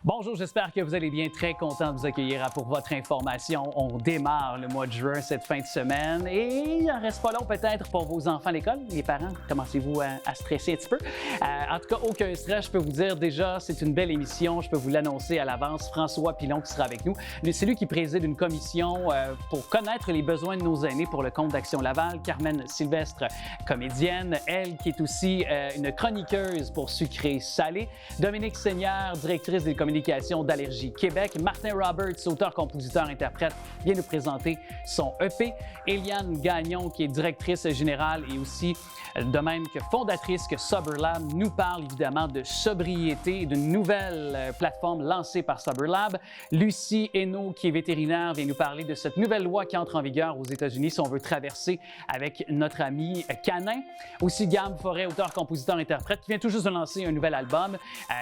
Bonjour, j'espère que vous allez bien. Très content de vous accueillir pour votre information. On démarre le mois de juin cette fin de semaine et il n'en reste pas long peut-être pour vos enfants à l'école. Les parents, commencez-vous à stresser un petit peu? En tout cas, aucun stress, je peux vous dire déjà, c'est une belle émission. Je peux vous l'annoncer à l'avance. François Pilon qui sera avec nous. C'est lui qui préside une commission pour connaître les besoins de nos aînés pour le compte d'Action Laval. Carmen Sylvestre, comédienne, elle qui est aussi une chroniqueuse pour Sucré Salé. Dominique Seigneur, directrice des communications d'Allergie Québec. Martin Roberts, auteur, compositeur, interprète, vient nous présenter son EP. Eliane Gagnon, qui est directrice générale et aussi, de même que fondatrice que SoberLab, nous parle évidemment de sobriété et d'une nouvelle plateforme lancée par SoberLab. Lucie Hainaut, qui est vétérinaire, vient nous parler de cette nouvelle loi qui entre en vigueur aux États-Unis si on veut traverser avec notre ami canin. Aussi, Gab Forêt, auteur, compositeur, interprète, qui vient tout juste de lancer un nouvel album.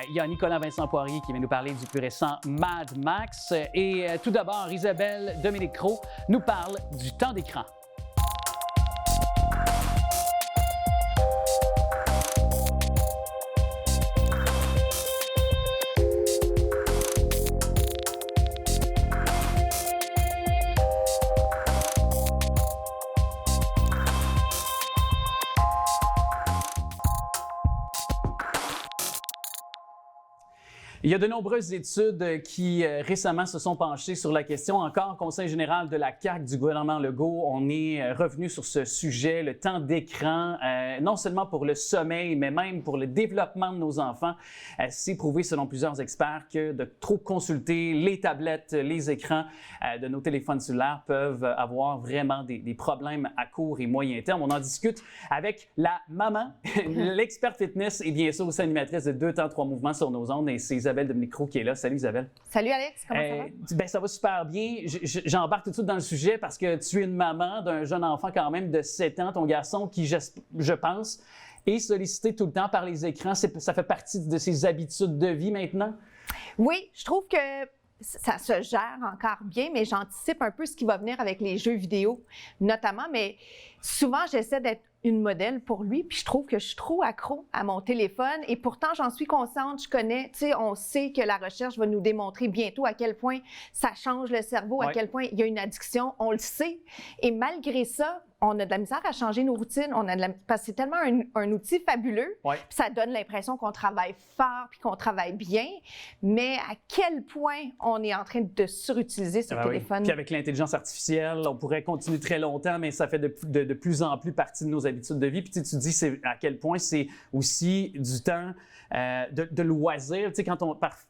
Il y a Nicolas Vincent Poirier qui vient nous parler du plus récent Mad Max. Et tout d'abord, Isabelle Dominique-Cros nous parle du temps d'écran. Il y a de nombreuses études qui récemment se sont penchées sur la question. Encore, Conseil général de la CAQ du gouvernement Legault, on est revenu sur ce sujet, le temps d'écran, non seulement pour le sommeil, mais même pour le développement de nos enfants. C'est prouvé selon plusieurs experts que de trop consulter les tablettes, les écrans de nos téléphones cellulaires peuvent avoir vraiment des problèmes à court et moyen terme. On en discute avec la maman, l'experte fitness et bien sûr aussi animatrice de 2 temps 3 mouvements sur nos ondes, et c'est Isabelle Dominique-Cros qui est là. Salut Isabelle. Salut Alex, comment ça va? Ben, ça va super bien. J'embarque tout de suite dans le sujet parce que tu es une maman d'un jeune enfant quand même de 7 ans, ton garçon qui, je pense, est sollicité tout le temps par les écrans. Ça fait partie de ses habitudes de vie maintenant? Oui, je trouve que ça se gère encore bien, mais j'anticipe un peu ce qui va venir avec les jeux vidéo, notamment. Mais souvent, j'essaie d'être une modèle pour lui, puis je trouve que je suis trop accro à mon téléphone et pourtant j'en suis consciente, je connais, tu sais, on sait que la recherche va nous démontrer bientôt à quel point ça change le cerveau, à quel point il y a une addiction, on le sait. Et malgré ça, on a de la misère à changer nos routines, parce que c'est tellement un outil fabuleux, puis ça donne l'impression qu'on travaille fort puis qu'on travaille bien, mais à quel point on est en train de surutiliser ce téléphone. Oui. Puis avec l'intelligence artificielle, on pourrait continuer très longtemps, mais ça fait de plus en plus partie de nos habitudes de vie. Puis tu dis à quel point c'est aussi du temps de loisir. Tu sais, quand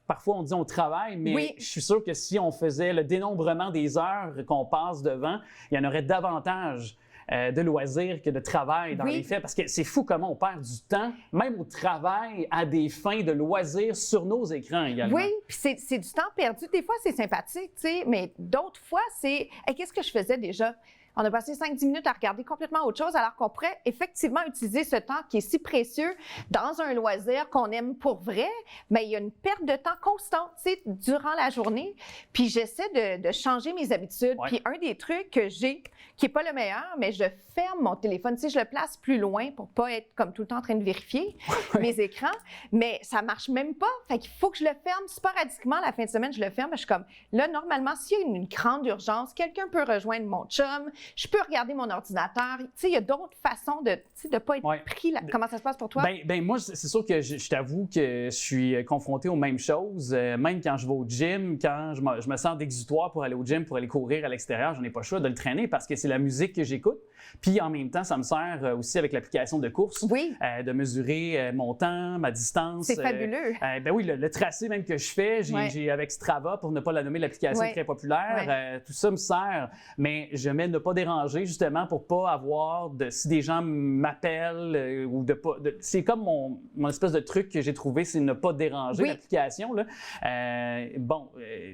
parfois on dit on travaille, mais je suis sûr que si on faisait le dénombrement des heures qu'on passe devant, il y en aurait davantage de loisirs que de travail dans les faits, parce que c'est fou comment on perd du temps, même au travail, à des fins de loisirs sur nos écrans également. Oui, puis c'est du temps perdu. Des fois, c'est sympathique, tu sais, mais d'autres fois, c'est hey, qu'est-ce que je faisais déjà? On a passé 5-10 minutes à regarder complètement autre chose, alors qu'on pourrait effectivement utiliser ce temps qui est si précieux dans un loisir qu'on aime pour vrai, mais il y a une perte de temps constante, tu sais, durant la journée. Puis j'essaie de changer mes habitudes. Puis un des trucs que j'ai, qui est pas le meilleur, mais je ferme mon téléphone. Tu sais, je le place plus loin pour pas être comme tout le temps en train de vérifier mes écrans, mais ça marche même pas. Fait qu'il faut que je le ferme sporadiquement. La fin de semaine, je le ferme. Je suis comme, là, normalement, s'il y a une grande urgence, quelqu'un peut rejoindre mon chum, je peux regarder mon ordinateur. Tu sais, il y a d'autres façons de ne pas être pris. Là. Comment ça se passe pour toi? Ben moi, c'est sûr que je t'avoue que je suis confronté aux mêmes choses. Même quand je vais au gym, quand je me sens d'exutoire pour aller au gym, pour aller courir à l'extérieur, je n'ai pas le choix de le traîner parce que c'est la musique que j'écoute. Puis en même temps, ça me sert aussi avec l'application de course de mesurer mon temps, ma distance. C'est fabuleux. Ben oui, le tracé même que je fais, j'ai avec Strava, pour ne pas la nommer, l'application très populaire. Tout ça me sert, mais je mets ne pas déranger justement pour pas avoir si des gens m'appellent ou c'est comme mon espèce de truc que j'ai trouvé, c'est ne pas déranger l'application là.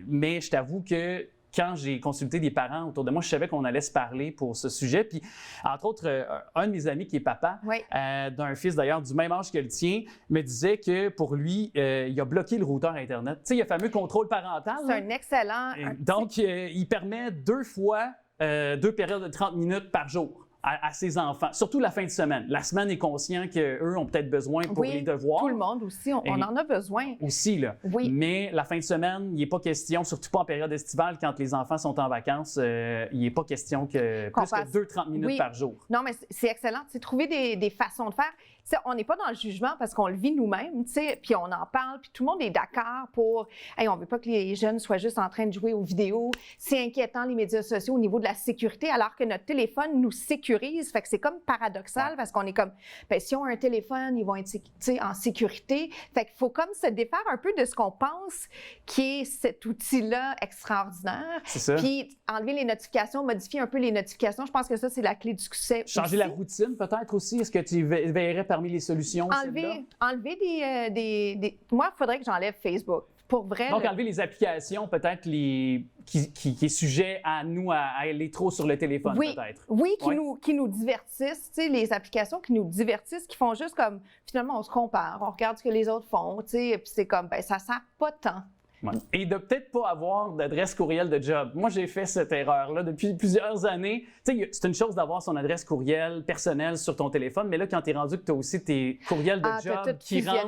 Mais je t'avoue que quand j'ai consulté des parents autour de moi, je savais qu'on allait se parler pour ce sujet. Puis, entre autres, un de mes amis qui est papa, d'un fils d'ailleurs du même âge que le tien, me disait que pour lui, il a bloqué le routeur Internet. Tu sais, il y a le fameux contrôle parental. C'est un excellent... Donc, il permet 2 fois 2 périodes de 30 minutes par jour. à ses enfants, surtout la fin de semaine. La semaine est conscient qu'eux ont peut-être besoin pour les devoirs. Tout le monde aussi, on en a besoin. Aussi, là. Oui. Mais la fin de semaine, il n'est pas question, surtout pas en période estivale, quand les enfants sont en vacances, il n'est pas question que plus que 2-30 minutes par jour. Non, mais c'est excellent. C'est trouver des façons de faire. T'sais, on n'est pas dans le jugement parce qu'on le vit nous-mêmes, puis on en parle, puis tout le monde est d'accord pour hey, on ne veut pas que les jeunes soient juste en train de jouer aux vidéos. C'est inquiétant, les médias sociaux, au niveau de la sécurité, alors que notre téléphone nous sécurise. Fait que c'est comme paradoxal parce qu'on est comme, ben, si on a un téléphone, ils vont être en sécurité. Fait qu'il faut comme se défaire un peu de ce qu'on pense qui est cet outil-là extraordinaire. C'est ça. Puis enlever les notifications, modifier un peu les notifications. Je pense que ça, c'est la clé du succès. Changer la routine, peut-être aussi. Est-ce que tu verrais parmi les solutions? Enlever des... Moi, il faudrait que j'enlève Facebook. Pour vrai. Donc, enlever les applications, peut-être qui est sujet à nous à aller trop sur le téléphone, peut-être. Oui, qui nous divertissent. Tu sais, les applications qui nous divertissent, qui font juste comme, finalement, on se compare, on regarde ce que les autres font, tu sais, puis c'est comme, ben ça sert pas tant. Ouais. Et de peut-être pas avoir d'adresse courriel de job. Moi, j'ai fait cette erreur-là depuis plusieurs années. Tu sais, c'est une chose d'avoir son adresse courriel personnelle sur ton téléphone, mais là, quand tu es rendu que tu as aussi tes courriels de job qui rentrent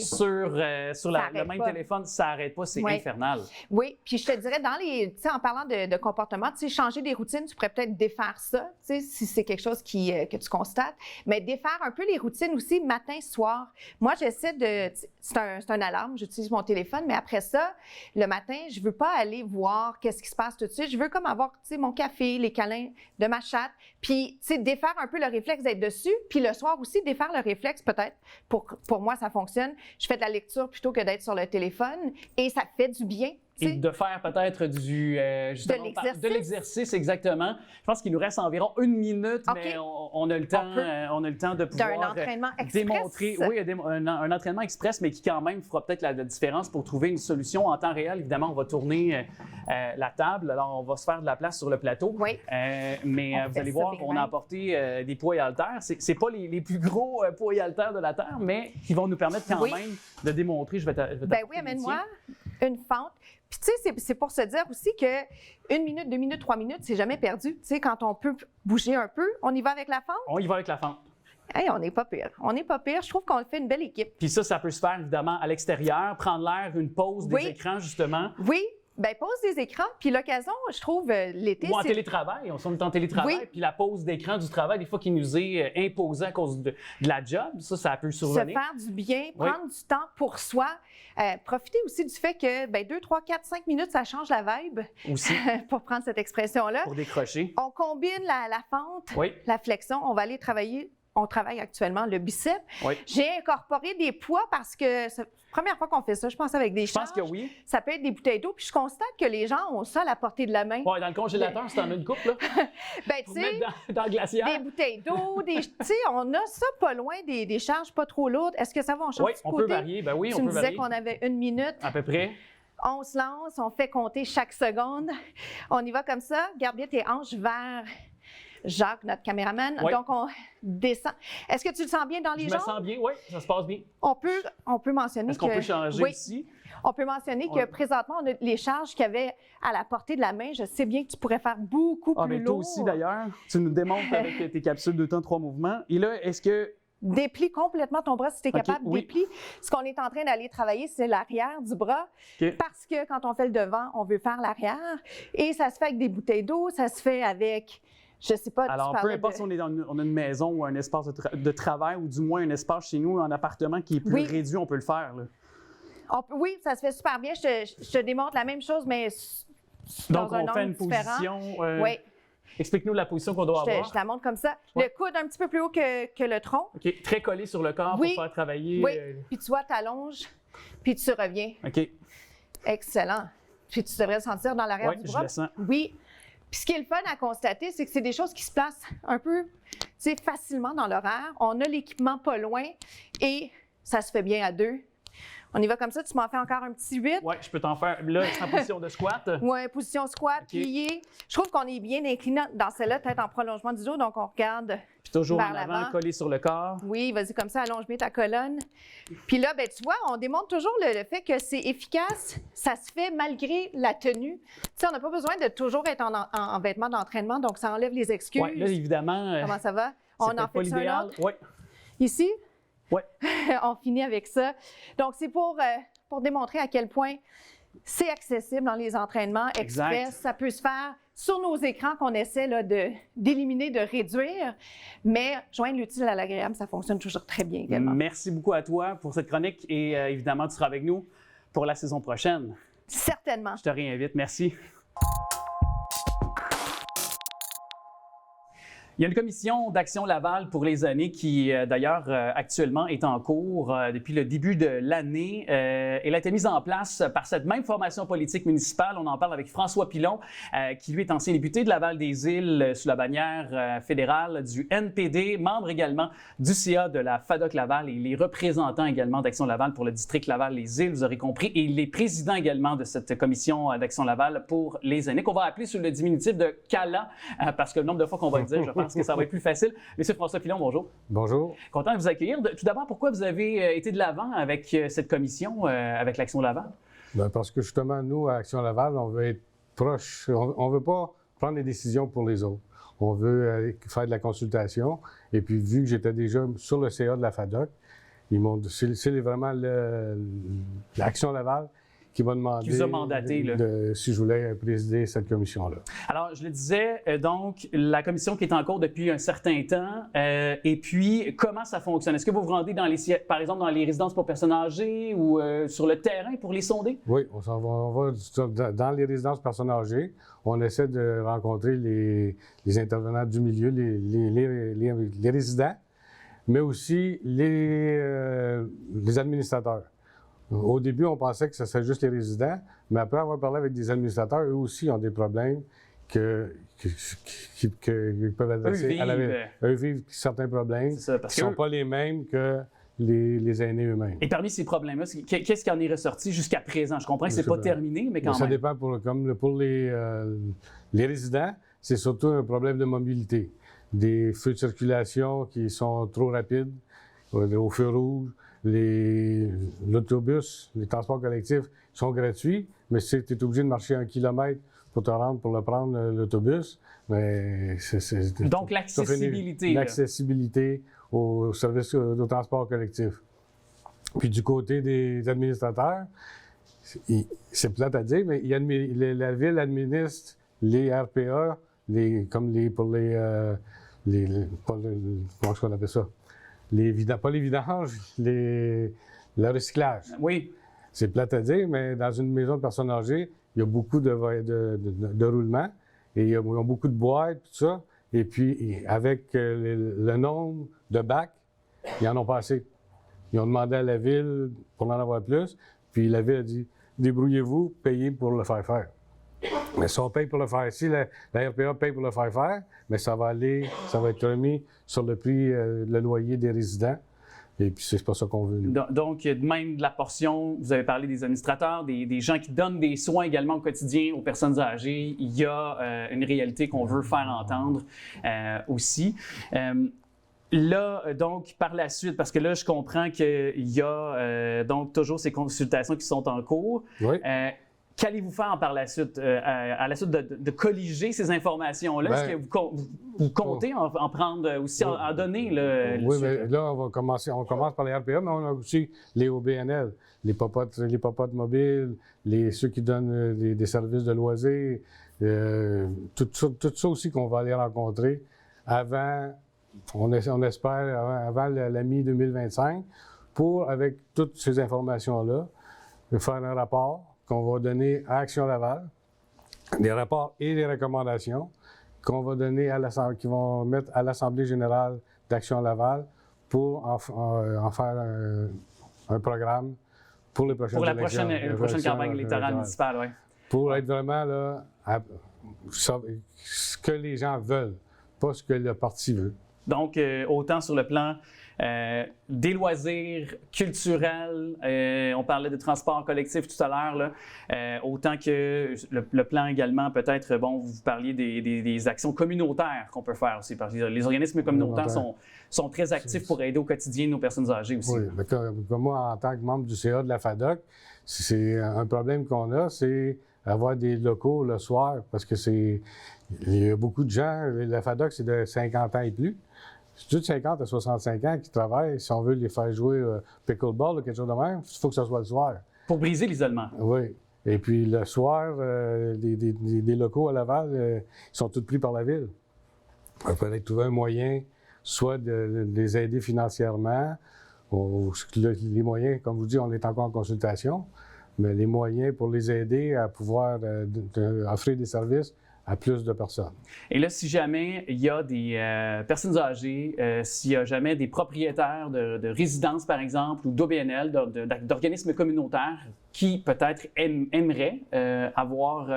sur le même téléphone, ça n'arrête pas, c'est infernal. Oui, puis je te dirais, tu sais, en parlant de comportement, tu sais, changer des routines, tu pourrais peut-être défaire ça, tu sais, si c'est quelque chose que tu constates, mais défaire un peu les routines aussi, matin, soir. Moi, j'essaie de... C'est un alarme, j'utilise mon téléphone, mais après ça, le matin, je veux pas aller voir qu'est-ce qui se passe tout de suite. Je veux comme avoir, tu sais, mon café, les câlins de ma chatte, puis, tu sais, défaire un peu le réflexe d'être dessus, puis le soir aussi, défaire le réflexe, peut-être. Pour moi, ça fonctionne. Je fais de la lecture plutôt que d'être sur le téléphone, et ça fait du bien. Et de faire peut-être de l'exercice, exactement. Je pense qu'il nous reste environ 1 minute, mais on a le temps de pouvoir démontrer un entraînement express, mais qui quand même fera peut-être la différence pour trouver une solution en temps réel. Évidemment, on va tourner la table, alors on va se faire de la place sur le plateau. Oui. Mais vous allez voir, on a apporté des poids et haltères. C'est pas les plus gros poids et haltères de la Terre, mais qui vont nous permettre quand même de démontrer. Ben oui, amène-moi une fente. Puis, tu sais, c'est pour se dire aussi que 1 minute, 2 minutes, 3 minutes, c'est jamais perdu. Tu sais, quand on peut bouger un peu, on y va avec la fente? On y va avec la fente. Hey, on n'est pas pire. On n'est pas pire. Je trouve qu'on fait une belle équipe. Puis ça peut se faire évidemment à l'extérieur, prendre l'air, une pause des écrans, justement. Oui. Bien, pause des écrans. Puis l'occasion, je trouve, l'été, ou en télétravail. On est en télétravail. Puis la pause d'écran du travail, des fois, qui nous est imposée à cause de la job, ça peut survenir. Se faire du bien, prendre du temps pour soi. Profiter aussi du fait que 2, 3, 4, 5 minutes, ça change la vibe. Aussi. Pour prendre cette expression-là. Pour décrocher. On combine la fente, la flexion. On va aller travailler. On travaille actuellement le biceps. Oui. J'ai incorporé des poids parce que c'est la première fois qu'on fait ça, je pense, avec des charges. Je pense que oui. Ça peut être des bouteilles d'eau. Puis je constate que les gens ont ça à la portée de la main. Oui, dans le congélateur, c'est en une coupe, là. Tu sais, dans le glaciaire. des bouteilles d'eau, tu sais, on a ça pas loin, des charges pas trop lourdes. Est-ce que ça va en changer? Oui, on peut varier. Ben oui, on peut varier. Tu me disais qu'on avait 1 minute. À peu près. On se lance, on fait compter chaque seconde. On y va comme ça. Garde bien tes hanches vers Jacques, notre caméraman. Oui. Donc, on descend. Est-ce que tu le sens bien dans les jambes? Je me sens bien, oui. Ça se passe bien. On peut mentionner Est-ce qu'on peut changer ici? On peut mentionner que présentement, on a les charges qu'il y avait à la portée de la main. Je sais bien que tu pourrais faire beaucoup plus lourd. Toi aussi, d'ailleurs. Tu nous démontres avec tes capsules 2 temps, 3 mouvements. Et là, est-ce que... Déplie complètement ton bras si tu es capable. Déplie. Ce qu'on est en train d'aller travailler, c'est l'arrière du bras. Parce que quand on fait le devant, on veut faire l'arrière. Et ça se fait avec des bouteilles d'eau, ça se fait avec... Je sais pas. Alors, peu importe si on est on a une maison ou un espace de travail ou du moins un espace chez nous, un appartement qui est plus réduit, on peut le faire. Là. Oui, ça se fait super bien. Je te démontre la même chose, mais donc, dans un on fait une différent. position. Explique-nous la position qu'on doit avoir. Je la montre comme ça. Le coude un petit peu plus haut que le tronc. OK. Très collé sur le corps pour faire travailler. Oui. Puis tu vois, tu allonges, puis tu reviens. OK. Excellent. Puis tu devrais le sentir dans l'arrière du bras. Je le sens. Oui. Puis ce qui est le fun à constater, c'est que c'est des choses qui se placent un peu facilement dans l'horaire. On a l'équipement pas loin et ça se fait bien à deux. On y va comme ça. Tu m'en fais encore un petit 8. Oui, je peux t'en faire. Là, c'est en position de squat. Oui, position squat, plié. Je trouve qu'on est bien incliné dans celle-là, tête en prolongement du dos. Donc, on regarde Puis toujours vers en avant, l'avant. collé sur le corps. Oui, vas-y comme ça, allonge bien ta colonne. Puis là, ben, tu vois, on démontre toujours le fait que c'est efficace. Ça se fait malgré la tenue. Tu sais, on n'a pas besoin de toujours être en vêtements d'entraînement, donc ça enlève les excuses. Oui, là, évidemment. Comment ça va? C'est On en peut-être pas fait un l'idéal. autre? Oui. Ici? Oui. On finit avec ça. Donc, c'est pour démontrer à quel point c'est accessible dans les entraînements express. Exact. Ça peut se faire sur nos écrans qu'on essaie là, d'éliminer, de réduire, mais joindre l'utile à l'agréable, ça fonctionne toujours très bien également. Merci beaucoup à toi pour cette chronique et évidemment, tu seras avec nous pour la saison prochaine. Certainement. Je te réinvite. Merci. Il y a une commission d'Action Laval pour les années qui, d'ailleurs, actuellement est en cours depuis le début de l'année. Elle a été mise en place par cette même formation politique municipale. On en parle avec François Pilon, qui lui est ancien député de Laval-des-Îles sous la bannière fédérale du NPD, membre également du CA de la FADOC Laval et les représentants également d'Action Laval pour le district Laval-les-Îles, vous aurez compris, et il est président également de cette commission d'Action Laval pour les années qu'on va appeler sous le diminutif de CALA, parce que le nombre de fois qu'on va le dire, je pense que ça va être plus facile. Monsieur François Pilon, bonjour. Bonjour. Content de vous accueillir. Tout d'abord, pourquoi vous avez été de l'avant avec cette commission, avec l'Action Laval? Bien, parce que justement, nous, à Action Laval, on veut être proche. On ne veut pas prendre des décisions pour les autres. On veut faire de la consultation. Et puis, vu que j'étais déjà sur le CA de la FADOC, c'est vraiment l'Action Laval qui m'a demandé Qui vous a mandaté, là. Si je voulais présider cette commission-là. Alors, je le disais, donc, la commission qui est en cours depuis un certain temps, et puis, comment ça fonctionne? Est-ce que vous vous rendez, par exemple, dans les résidences pour personnes âgées ou sur le terrain pour les sonder? Oui, on va dans les résidences personnes âgées. On essaie de rencontrer les intervenants du milieu, les résidents, mais aussi les administrateurs. Au début, on pensait que ce serait juste les résidents, mais après avoir parlé avec des administrateurs, eux aussi ont des problèmes qu'ils peuvent adresser eux vivent certains problèmes qui ne sont pas les mêmes que les aînés eux-mêmes. Et parmi ces problèmes-là, qu'est-ce qui en est ressorti jusqu'à présent? Je comprends que ce n'est pas terminé, mais quand même. Ça dépend. Pour les résidents, c'est surtout un problème de mobilité. Des feux de circulation qui sont trop rapides, au feu rouge. L'autobus, les transports collectifs sont gratuits, mais si tu es obligé de marcher 1 kilomètre pour te rendre pour le prendre, l'autobus, mais donc l'accessibilité. L'accessibilité au service de transport collectif. Puis du côté des administrateurs, c'est plate à dire, mais la ville administre les RPA, comment on appelle ça? Pas les vidanges, le recyclage. Oui. C'est plate à dire, mais dans une maison de personnes âgées, il y a beaucoup de roulements et il y a beaucoup de boîtes, tout ça. Et puis, avec le nombre de bacs, ils n'en ont pas assez. Ils ont demandé à la ville pour en avoir plus, puis la ville a dit « Débrouillez-vous, payez pour le faire faire ». Mais si on paye pour le faire, si la RPA paye pour le faire faire, mais ça va être remis sur le prix, le loyer des résidents. Et puis, c'est pas ça qu'on veut. Donc, même de la portion, vous avez parlé des administrateurs, des gens qui donnent des soins également au quotidien aux personnes âgées. Il y a une réalité qu'on veut faire entendre aussi. Là, donc, par la suite, parce que là, je comprends qu'il y a donc toujours ces consultations qui sont en cours. Oui. Qu'allez-vous faire par la suite, à la suite de colliger ces informations-là? Est-ce que vous comptez en prendre aussi, en donner oui, mais là, on commence par les RPA, mais on a aussi les OBNL, les popotes mobiles, ceux qui donnent des services de loisirs, tout ça aussi qu'on va aller rencontrer avant, on espère, avant la mi-2025, pour, avec toutes ces informations-là, faire un rapport qu'on va donner à Action Laval, des rapports et des recommandations qu'on va donner qui vont mettre à l'Assemblée générale d'Action Laval pour en faire un programme pour les prochaines élections. Pour la prochaine campagne électorale municipale, oui. Pour être vraiment là, ce que les gens veulent, pas ce que le parti veut. Donc, autant sur le plan des loisirs culturels, on parlait de transport collectif tout à l'heure, là, autant que le plan également, peut-être, bon, vous parliez des actions communautaires qu'on peut faire aussi, parce que les organismes communautaires sont très actifs pour aider au quotidien nos personnes âgées aussi. Oui, mais comme moi, en tant que membre du CA de la FADOC, c'est un problème qu'on a, c'est avoir des locaux le soir, parce que il y a beaucoup de gens, la FADOC, c'est de 50 ans et plus. C'est tout de 50 à 65 ans qui travaillent. Si on veut les faire jouer pickleball ou quelque chose de même, il faut que ce soit le soir. Pour briser l'isolement. Oui. Et puis le soir, des locaux à Laval, ils sont tous pris par la ville. Il faudrait trouver un moyen, soit de les aider financièrement, ou les moyens, comme vous dites, on est encore en consultation, mais les moyens pour les aider à pouvoir offrir des services à plus de personnes. Et là, si jamais il y a des personnes âgées, s'il y a jamais des propriétaires de résidences, par exemple, ou d'OBNL, d'organismes communautaires qui peut-être aimeraient avoir,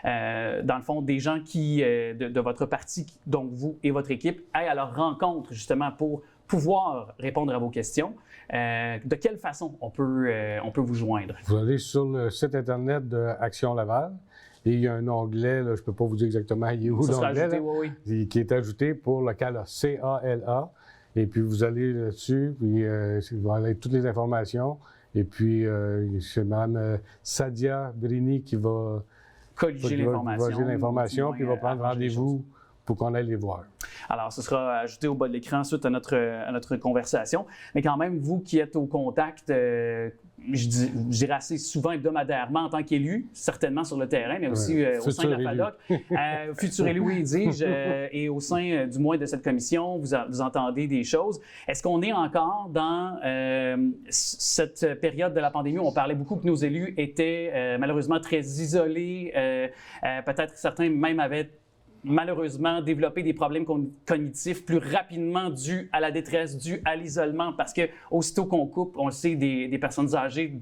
dans le fond, des gens qui, de votre parti, donc vous et votre équipe, aillent à leur rencontre justement pour pouvoir répondre à vos questions, de quelle façon on peut vous joindre? Vous allez sur le site Internet de Action Laval. Et il y a un onglet, là, je ne peux pas vous dire exactement il est où l'onglet, qui est ajouté pour le CALA, C-A-L-A. Et puis vous allez là-dessus, puis vous allez avec toutes les informations. Et puis c'est Mme Sadia Brini qui va colliger l'information, puis va prendre rendez-vous pour qu'on aille les voir. Alors, ce sera ajouté au bas de l'écran suite à notre conversation. Mais quand même, vous qui êtes au contact, je dirais assez souvent hebdomadairement en tant qu'élu, certainement sur le terrain, mais aussi au sein de la FADOC. Futur élu, oui, dis-je, et au sein du moins de cette commission, vous entendez des choses. Est-ce qu'on est encore dans cette période de la pandémie où on parlait beaucoup que nos élus étaient malheureusement très isolés, peut-être certains même avaient malheureusement développer des problèmes cognitifs plus rapidement dus à la détresse, dus à l'isolement, parce que aussitôt qu'on coupe, on le sait, des personnes âgées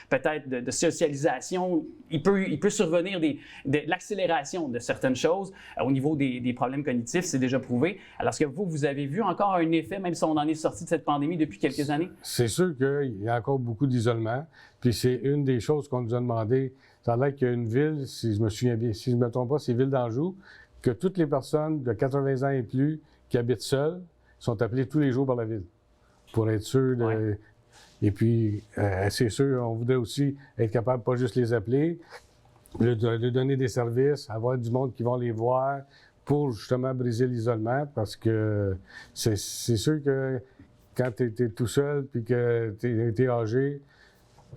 peut-être de socialisation, il peut survenir de l'accélération de certaines choses au niveau des problèmes cognitifs, c'est déjà prouvé. Alors, est-ce que vous avez vu encore un effet, même si on en est sorti de cette pandémie depuis quelques années? C'est sûr qu'il y a encore beaucoup d'isolement, puis c'est une des choses qu'on nous a demandé. Ça a l'air qu'il y a une ville, si je me souviens bien, si je ne me trompe pas, c'est Ville d'Anjou, que toutes les personnes de 80 ans et plus qui habitent seules sont appelées tous les jours par la ville pour être sûr de... Ouais. Et puis, c'est sûr, on voudrait aussi être capable pas juste les appeler, de donner des services, avoir du monde qui va les voir pour justement briser l'isolement, parce que c'est sûr que quand tu es tout seul puis que tu es âgé,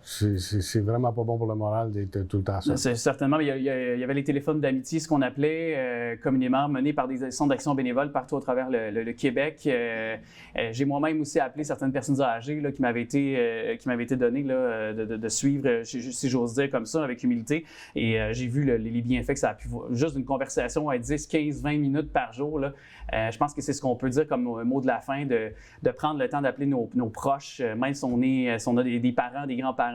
c'est vraiment pas bon pour le moral d'être tout le temps seul. C'est certainement. Il y avait les téléphones d'amitié, ce qu'on appelait communément, menés par des centres d'action bénévoles partout à travers le Québec. J'ai moi-même aussi appelé certaines personnes âgées là, qui m'avaient été données là, de suivre, si j'ose dire comme ça, avec humilité. Et j'ai vu les bienfaits que ça a pu... Juste une conversation à 10, 15, 20 minutes par jour. Là, je pense que c'est ce qu'on peut dire comme mot de la fin, de prendre le temps d'appeler nos proches, même si on a des parents, des grands-parents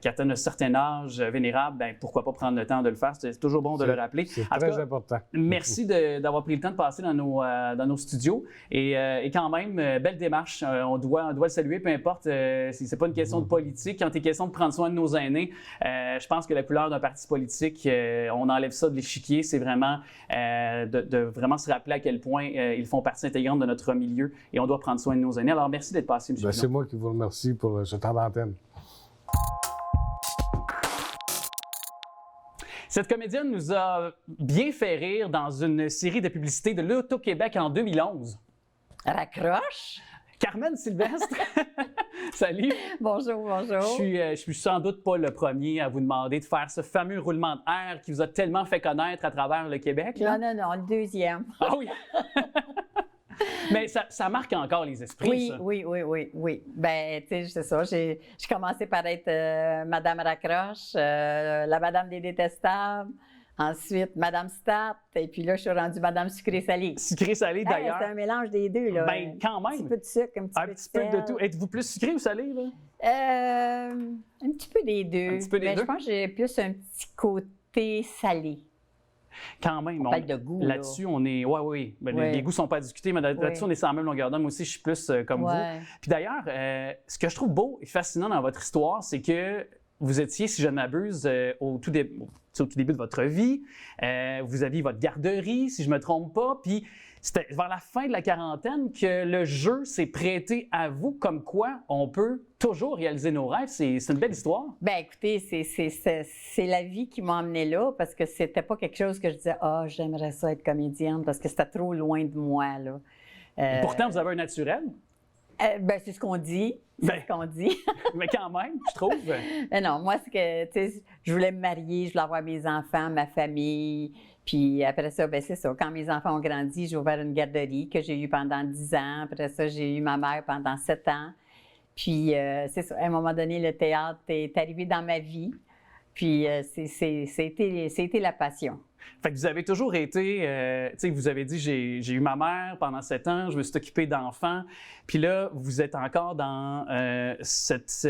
qui atteignent un certain âge vénérable, ben, pourquoi pas prendre le temps de le faire? C'est toujours bon de le rappeler. C'est très important. Merci d'avoir pris le temps de passer dans nos studios. Et quand même, belle démarche. On doit le saluer, peu importe si c'est pas une question de politique. Quand il est question de prendre soin de nos aînés, je pense que la couleur d'un parti politique, on enlève ça de l'échiquier. C'est vraiment de vraiment se rappeler à quel point ils font partie intégrante de notre milieu et on doit prendre soin de nos aînés. Alors, merci d'être passé, M. C'est moi qui vous remercie pour ce temps d'antenne. Cette comédienne nous a bien fait rire dans une série de publicités de l'Auto-Québec en 2011. Raccroche? Carmen Sylvestre, salut. Bonjour, bonjour. Je suis sans doute pas le premier à vous demander de faire ce fameux roulement de R qui vous a tellement fait connaître à travers le Québec. Là. Non, le deuxième. Ah oui! Mais ça marque encore les esprits, oui, ça. Oui. Ben, tu sais, c'est ça. J'ai commencé par être Madame Raccroche, la Madame des Détestables, ensuite Madame Stat, et puis là, je suis rendue Madame Sucré-Salée. Sucré-Salée, d'ailleurs. C'est un mélange des deux, là. Ben, quand même. Un petit peu de sucre, un petit peu de de tout. Êtes-vous plus sucré ou salé, là? Un petit peu des deux. Un petit peu des deux? Mais je pense que j'ai plus un petit côté salé. Quand même. On parle de goût, là-dessus, on est. Oui, oui. Ben, Ouais. les goûts ne sont pas à discuter, mais là-dessus, on est sur la même longueur d'onde. Moi aussi, je suis plus comme vous. Puis d'ailleurs, ce que je trouve beau et fascinant dans votre histoire, c'est que vous étiez, si je ne m'abuse, au tout début de votre vie. Vous aviez votre garderie, si je ne me trompe pas. Puis c'était vers la fin de la quarantaine que le jeu s'est prêté à vous, comme quoi on peut toujours réaliser nos rêves. C'est une belle histoire. Bien, écoutez, c'est la vie qui m'a emmenée là parce que c'était pas quelque chose que je disais « Ah, j'aimerais ça être comédienne » parce que c'était trop loin de moi, là. Et pourtant, vous avez un naturel. Ben, c'est ce qu'on dit. C'est ce qu'on dit. Mais quand même, je trouve. Mais non, moi, c'est que, tu sais, je voulais me marier, je voulais avoir mes enfants, ma famille. Puis après ça, ben c'est ça. Quand mes enfants ont grandi, j'ai ouvert une garderie que j'ai eue pendant 10 ans. Après ça, j'ai eu ma mère pendant 7 ans. Puis c'est ça. À un moment donné, le théâtre est arrivé dans ma vie. Puis c'était la passion. Fait que vous avez toujours été, tu sais, vous avez dit, j'ai eu ma mère pendant 7 ans, je me suis occupé d'enfants, puis là, vous êtes encore dans cette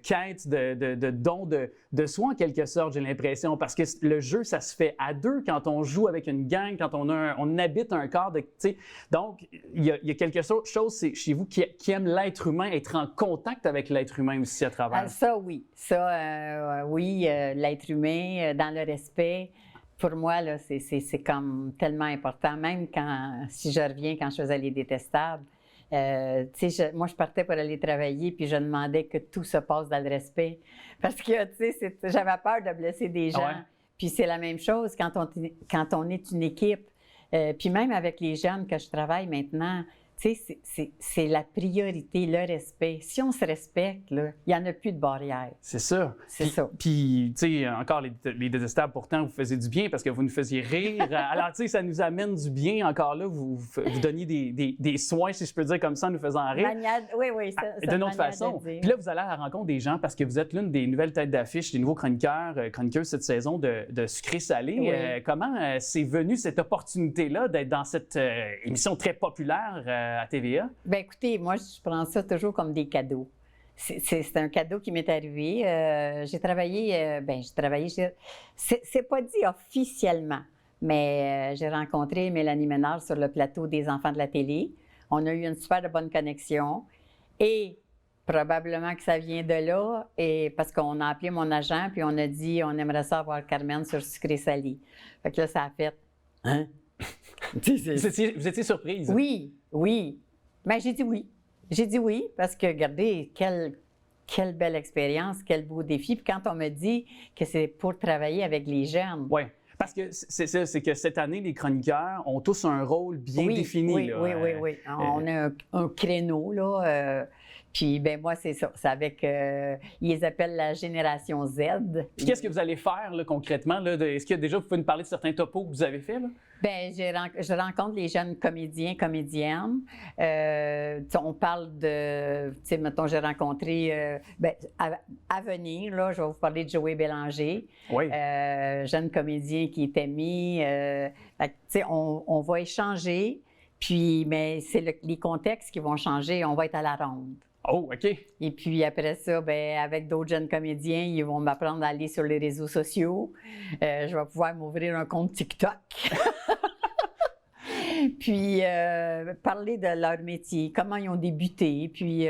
quête de don de soi, en quelque sorte, j'ai l'impression, parce que le jeu, ça se fait à deux quand on joue avec une gang, quand on habite un corps, tu sais. Donc, il y a quelque chose chez vous qui aime l'être humain, être en contact avec l'être humain aussi à travers. Ça, oui. Ça, oui, l'être humain, dans le respect. Pour moi, là, c'est comme tellement important. Même si je reviens quand je faisais Les Détestables, tu sais, moi, je partais pour aller travailler, puis je demandais que tout se passe dans le respect. Parce que, tu sais, j'avais peur de blesser des gens. Ouais. Puis c'est la même chose quand on est une équipe. Puis même avec les jeunes que je travaille maintenant, tu sais, c'est la priorité, le respect. Si on se respecte, là, il n'y en a plus de barrières. C'est ça. C'est ça. Puis, tu sais, encore les Détestables, pourtant, vous faisiez du bien parce que vous nous faisiez rire. Alors, tu sais, ça nous amène du bien. Encore là, vous donniez des soins, si je peux dire comme ça, en nous faisant rire. Oui, D'une autre façon. Puis là, vous allez à la rencontre des gens parce que vous êtes l'une des nouvelles têtes d'affiche, des nouveaux chroniqueuses cette saison de Sucré-Salé. Oui. Comment c'est venu cette opportunité-là d'être dans cette émission très populaire à TVA? Bien, écoutez, moi, je prends ça toujours comme des cadeaux. C'est un cadeau qui m'est arrivé. J'ai travaillé, c'est pas dit officiellement, mais j'ai rencontré Mélanie Ménard sur le plateau des Enfants de la télé. On a eu une super de bonne connexion et probablement que ça vient de là, et parce qu'on a appelé mon agent puis on a dit on aimerait ça avoir Carmen sur Sucré-Salé. Fait que là, ça a fait « Hein? » Vous étiez surprise? Oui. Mais j'ai dit oui. J'ai dit oui parce que, regardez, quelle belle expérience, quel beau défi. Puis quand on me dit que c'est pour travailler avec les jeunes. Oui. Parce que c'est ça, c'est que cette année, les chroniqueurs ont tous un rôle bien défini. Oui, là. oui. On a un créneau, là. Puis, ben moi, c'est ça. C'est avec, ils les appellent la génération Z. Puis qu'est-ce que vous allez faire, là, concrètement? Là, est-ce que déjà, vous pouvez nous parler de certains topos que vous avez faits? Là? Bien, je rencontre les jeunes comédiens, comédiennes. On parle de, tu sais, mettons, j'ai rencontré, à venir, là, je vais vous parler de Joey Bélanger. Oui. Jeune comédien qui est aimé. Tu sais, on va échanger, puis, mais c'est les contextes qui vont changer. On va être à la ronde. Oh, OK. Et puis après ça, ben avec d'autres jeunes comédiens, ils vont m'apprendre à aller sur les réseaux sociaux. Je vais pouvoir m'ouvrir un compte TikTok. Puis parler de leur métier, comment ils ont débuté, puis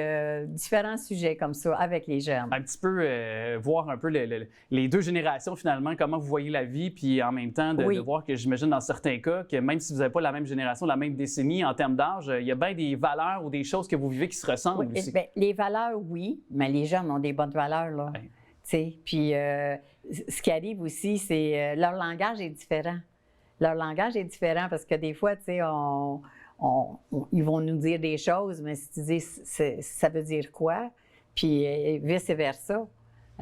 différents sujets comme ça avec les jeunes. Un petit peu voir un peu les deux générations finalement, comment vous voyez la vie, puis en même temps de voir que j'imagine dans certains cas que même si vous n'avez pas la même génération, la même décennie en termes d'âge, il y a bien des valeurs ou des choses que vous vivez qui se ressemblent aussi. Bien, les valeurs, oui, mais les jeunes ont des bonnes valeurs, là. Ouais. Puis ce qui arrive aussi, c'est leur langage est différent. Leur langage est différent parce que des fois, tu sais, ils vont nous dire des choses, mais si tu dis ça veut dire quoi, puis vice-versa.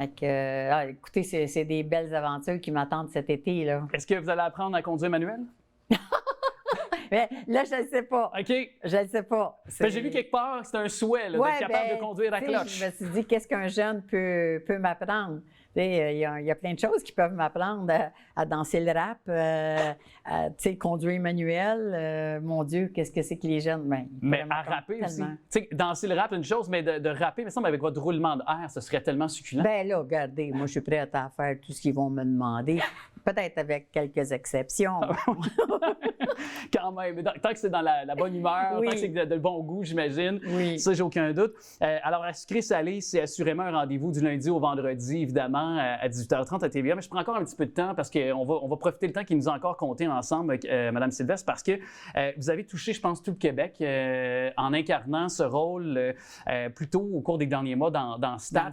Écoutez, c'est des belles aventures qui m'attendent cet été, là. Est-ce que vous allez apprendre à conduire manuel? Mais là, je ne sais pas. OK. Je ne sais pas. J'ai vu quelque part, c'est un souhait là, d'être capable de conduire à cloche. Je me suis dit, qu'est-ce qu'un jeune peut m'apprendre? Il y a plein de choses qui peuvent m'apprendre à danser le rap, conduire manuel. Mon Dieu, qu'est-ce que c'est que les jeunes? Mais à rapper aussi. Danser le rap, une chose, mais de rapper, mais ça, avec votre roulement d'air, ce serait tellement succulent. Bien là, regardez, moi, je suis prête à faire tout ce qu'ils vont me demander. peut-être avec quelques exceptions. Quand même, tant que c'est dans la bonne humeur, Oui. tant que c'est de bon goût, j'imagine. Oui. Ça, j'ai aucun doute. Alors, à sucré-salé, c'est assurément un rendez-vous du lundi au vendredi, évidemment, à 18h30 à TVA. Mais je prends encore un petit peu de temps parce qu'on va profiter du temps qui nous a encore compté ensemble, Mme Sylvestre, parce que vous avez touché, je pense, tout le Québec en incarnant ce rôle plutôt au cours des derniers mois dans Stat.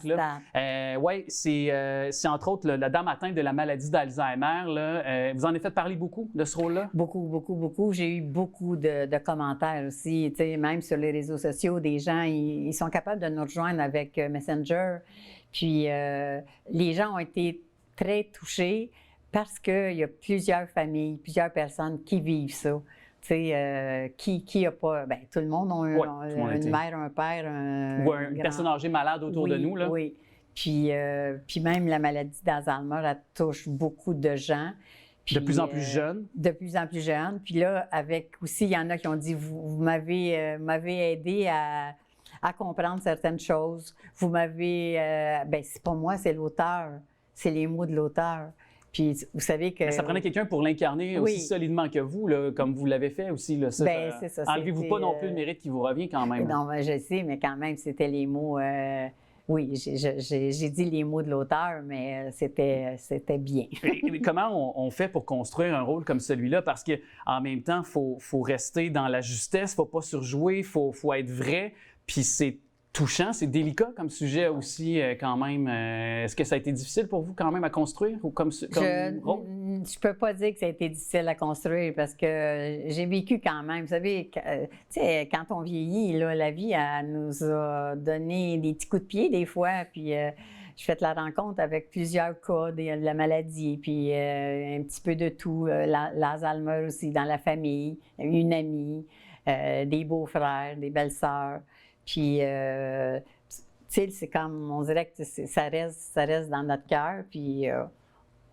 Oui, c'est entre autres la dame atteinte de la maladie d'Alzheimer. Vous en avez fait parler beaucoup de ce rôle-là? Beaucoup, beaucoup, beaucoup. J'ai eu beaucoup de commentaires aussi. Tu sais, même sur les réseaux sociaux, des gens, ils sont capables de nous rejoindre avec Messenger. Puis les gens ont été très touchés parce qu'il y a plusieurs familles, plusieurs personnes qui vivent ça. Tu sais, qui a pas... Bien, tout le monde a une mère, un père, ou une personne âgée malade autour de nous. Là. Oui. Puis même la maladie d'Alzheimer, elle touche beaucoup de gens. Puis, de plus en plus jeunes. De plus en plus jeunes. Puis là, avec aussi, il y en a qui ont dit, vous m'avez aidé à comprendre certaines choses. Vous m'avez... bien, c'est pas moi, c'est l'auteur. C'est les mots de l'auteur. Puis vous savez que... Mais ça prenait quelqu'un pour l'incarner aussi solidement que vous, là, comme vous l'avez fait aussi. Là, bien, c'est ça. Enlevez-vous pas non plus le mérite qui vous revient quand même. Non, ben, je sais, mais quand même, c'était les mots... Oui, j'ai dit les mots de l'auteur, mais c'était bien. Et comment on fait pour construire un rôle comme celui-là? Parce qu'en même temps, il faut rester dans la justesse, il ne faut pas surjouer, il faut être vrai. Puis c'est touchant, c'est délicat comme sujet aussi quand même. Est-ce que ça a été difficile pour vous quand même à construire ou comme rôle? Je peux pas dire que ça a été difficile à construire parce que j'ai vécu quand même. Vous savez, tu sais, quand on vieillit, là, la vie, elle nous a donné des petits coups de pied des fois. Puis j'ai fait la rencontre avec plusieurs cas de la maladie, puis un petit peu de tout. L'Alzheimer aussi dans la famille, une amie, des beaux-frères, des belles-sœurs. Puis, tu sais, c'est comme, on dirait que ça reste dans notre cœur, puis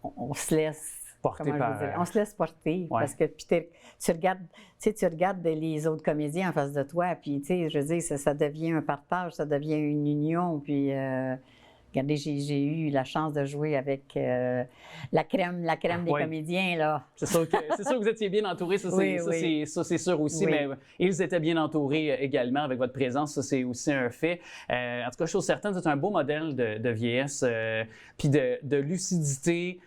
on se laisse porter on se laisse porter. Ouais. Parce que puis tu regardes les autres comédiens en face de toi, puis, tu sais, je veux dire, ça devient un partage, ça devient une union, puis... Regardez, j'ai eu la chance de jouer avec la crème des comédiens, là. C'est sûr que vous étiez bien entourés, ça c'est sûr aussi, mais ils étaient bien entourés également avec votre présence, ça c'est aussi un fait. En tout cas, chose certaine, vous êtes un beau modèle de vieillesse, puis de lucidité.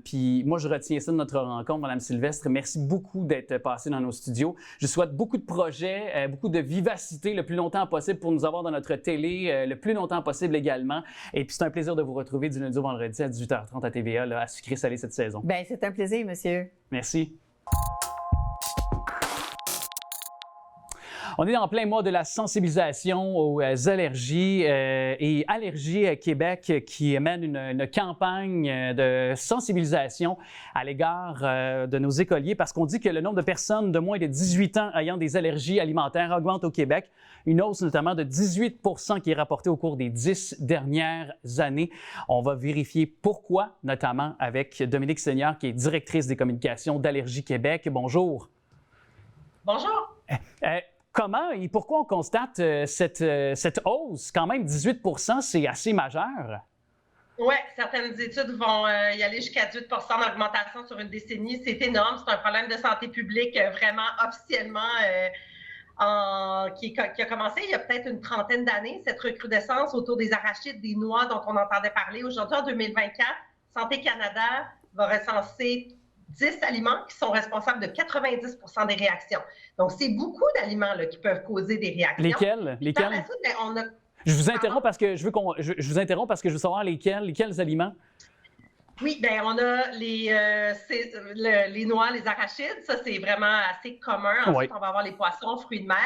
Puis moi, je retiens ça de notre rencontre, Mme Sylvestre. Merci beaucoup d'être passée dans nos studios. Je souhaite beaucoup de projets, beaucoup de vivacité le plus longtemps possible pour nous avoir dans notre télé, le plus longtemps possible également. Et puis c'est un plaisir de vous retrouver du lundi au vendredi à 18h30 à TVA, là, à Sucré-Salé cette saison. Bien, c'est un plaisir, monsieur. Merci. On est en plein mois de la sensibilisation aux allergies et Allergies Québec qui mène une campagne de sensibilisation à l'égard de nos écoliers parce qu'on dit que le nombre de personnes de moins de 18 ans ayant des allergies alimentaires augmente au Québec. Une hausse notamment de 18 % qui est rapportée au cours des 10 dernières années. On va vérifier pourquoi, notamment avec Dominique Seigneur qui est directrice des communications d'Allergies Québec. Bonjour. Bonjour. Comment et pourquoi on constate cette hausse? Quand même, 18 % c'est assez majeur. Oui, certaines études vont y aller jusqu'à 18 % d'augmentation sur une décennie. C'est énorme. C'est un problème de santé publique vraiment officiellement qui a commencé il y a peut-être une trentaine d'années, cette recrudescence autour des arachides, des noix dont on entendait parler. Aujourd'hui, en 2024, Santé Canada va recenser 10 aliments qui sont responsables de 90 % des réactions. Donc, c'est beaucoup d'aliments là, qui peuvent causer des réactions. Lesquels? Par la suite, on a... Je vous interromps parce que je veux savoir lesquels aliments. Oui, bien, on a les noix, les arachides. Ça, c'est vraiment assez commun. Ensuite, on va avoir les poissons, fruits de mer,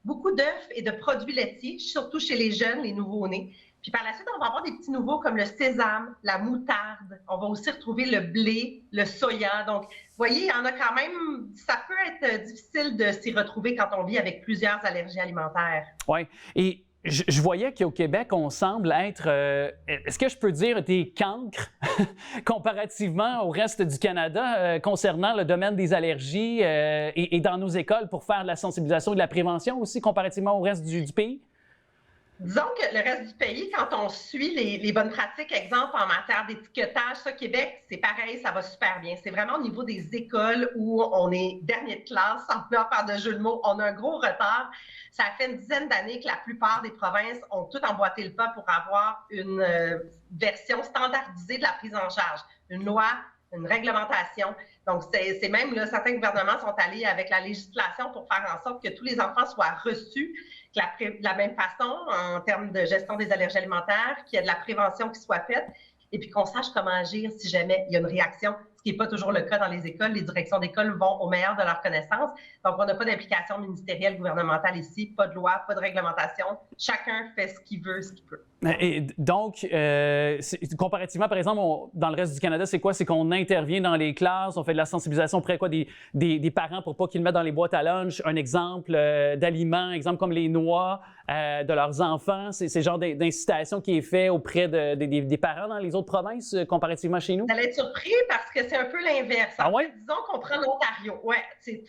beaucoup d'œufs et de produits laitiers, surtout chez les jeunes, les nouveau-nés. Puis par la suite, on va avoir des petits nouveaux comme le sésame, la moutarde. On va aussi retrouver le blé, le soya. Donc, vous voyez, il y en a quand même... Ça peut être difficile de s'y retrouver quand on vit avec plusieurs allergies alimentaires. Oui. Et je voyais qu'au Québec, on semble être... est-ce que je peux dire des cancres comparativement au reste du Canada concernant le domaine des allergies et dans nos écoles pour faire de la sensibilisation et de la prévention aussi comparativement au reste du pays? Disons que le reste du pays, quand on suit les bonnes pratiques, exemple en matière d'étiquetage, ça, Québec, c'est pareil, ça va super bien. C'est vraiment au niveau des écoles où on est dernier de classe, sans vouloir faire de jeu de mots, on a un gros retard. Ça fait une dizaine d'années que la plupart des provinces ont tout emboîté le pas pour avoir une version standardisée de la prise en charge, une loi, une réglementation. Donc, c'est même, là, certains gouvernements sont allés avec la législation pour faire en sorte que tous les enfants soient reçus de la même façon en termes de gestion des allergies alimentaires, qu'il y ait de la prévention qui soit faite et puis qu'on sache comment agir si jamais il y a une réaction, ce qui n'est pas toujours le cas dans les écoles. Les directions d'école vont au meilleur de leurs connaissances. Donc, on n'a pas d'implication ministérielle, gouvernementale ici, pas de loi, pas de réglementation. Chacun fait ce qu'il veut, ce qu'il peut. Et donc, comparativement, par exemple, dans le reste du Canada, c'est quoi? C'est qu'on intervient dans les classes, on fait de la sensibilisation auprès des parents pour pas qu'ils le mettent dans les boîtes à lunch. Un exemple d'aliments, exemple comme les noix de leurs enfants. C'est le genre d'incitation qui est fait auprès des parents dans les autres provinces, comparativement chez nous? Vous allez être surpris parce que c'est un peu l'inverse. Ah ouais? Disons qu'on prend l'Ontario. Ouais, c'est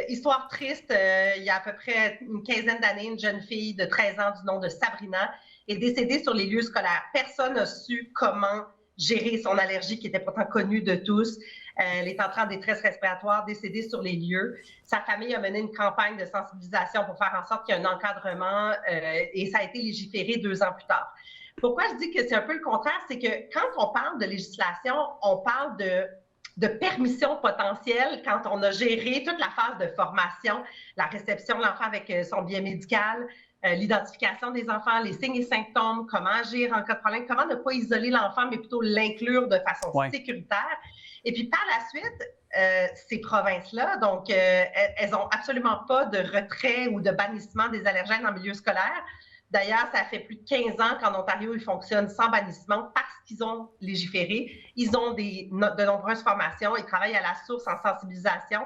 histoire triste. Il y a à peu près une quinzaine d'années, une jeune fille de 13 ans du nom de Sabrina est décédée sur les lieux scolaires. Personne n'a su comment gérer son allergie qui était pourtant connue de tous. Elle est entrée en détresse respiratoire, décédée sur les lieux. Sa famille a mené une campagne de sensibilisation pour faire en sorte qu'il y ait un encadrement et ça a été légiféré 2 ans plus tard. Pourquoi je dis que c'est un peu le contraire? C'est que quand on parle de législation, on parle de permission potentielle quand on a géré toute la phase de formation, la réception de l'enfant avec son bien médical, l'identification des enfants, les signes et symptômes, comment agir en cas de problème, comment ne pas isoler l'enfant, mais plutôt l'inclure de façon sécuritaire. Et puis par la suite, ces provinces-là, donc, elles n'ont absolument pas de retrait ou de bannissement des allergènes en milieu scolaire. D'ailleurs, ça fait plus de 15 ans qu'en Ontario, ils fonctionnent sans bannissement parce qu'ils ont légiféré. Ils ont de nombreuses formations, ils travaillent à la source en sensibilisation.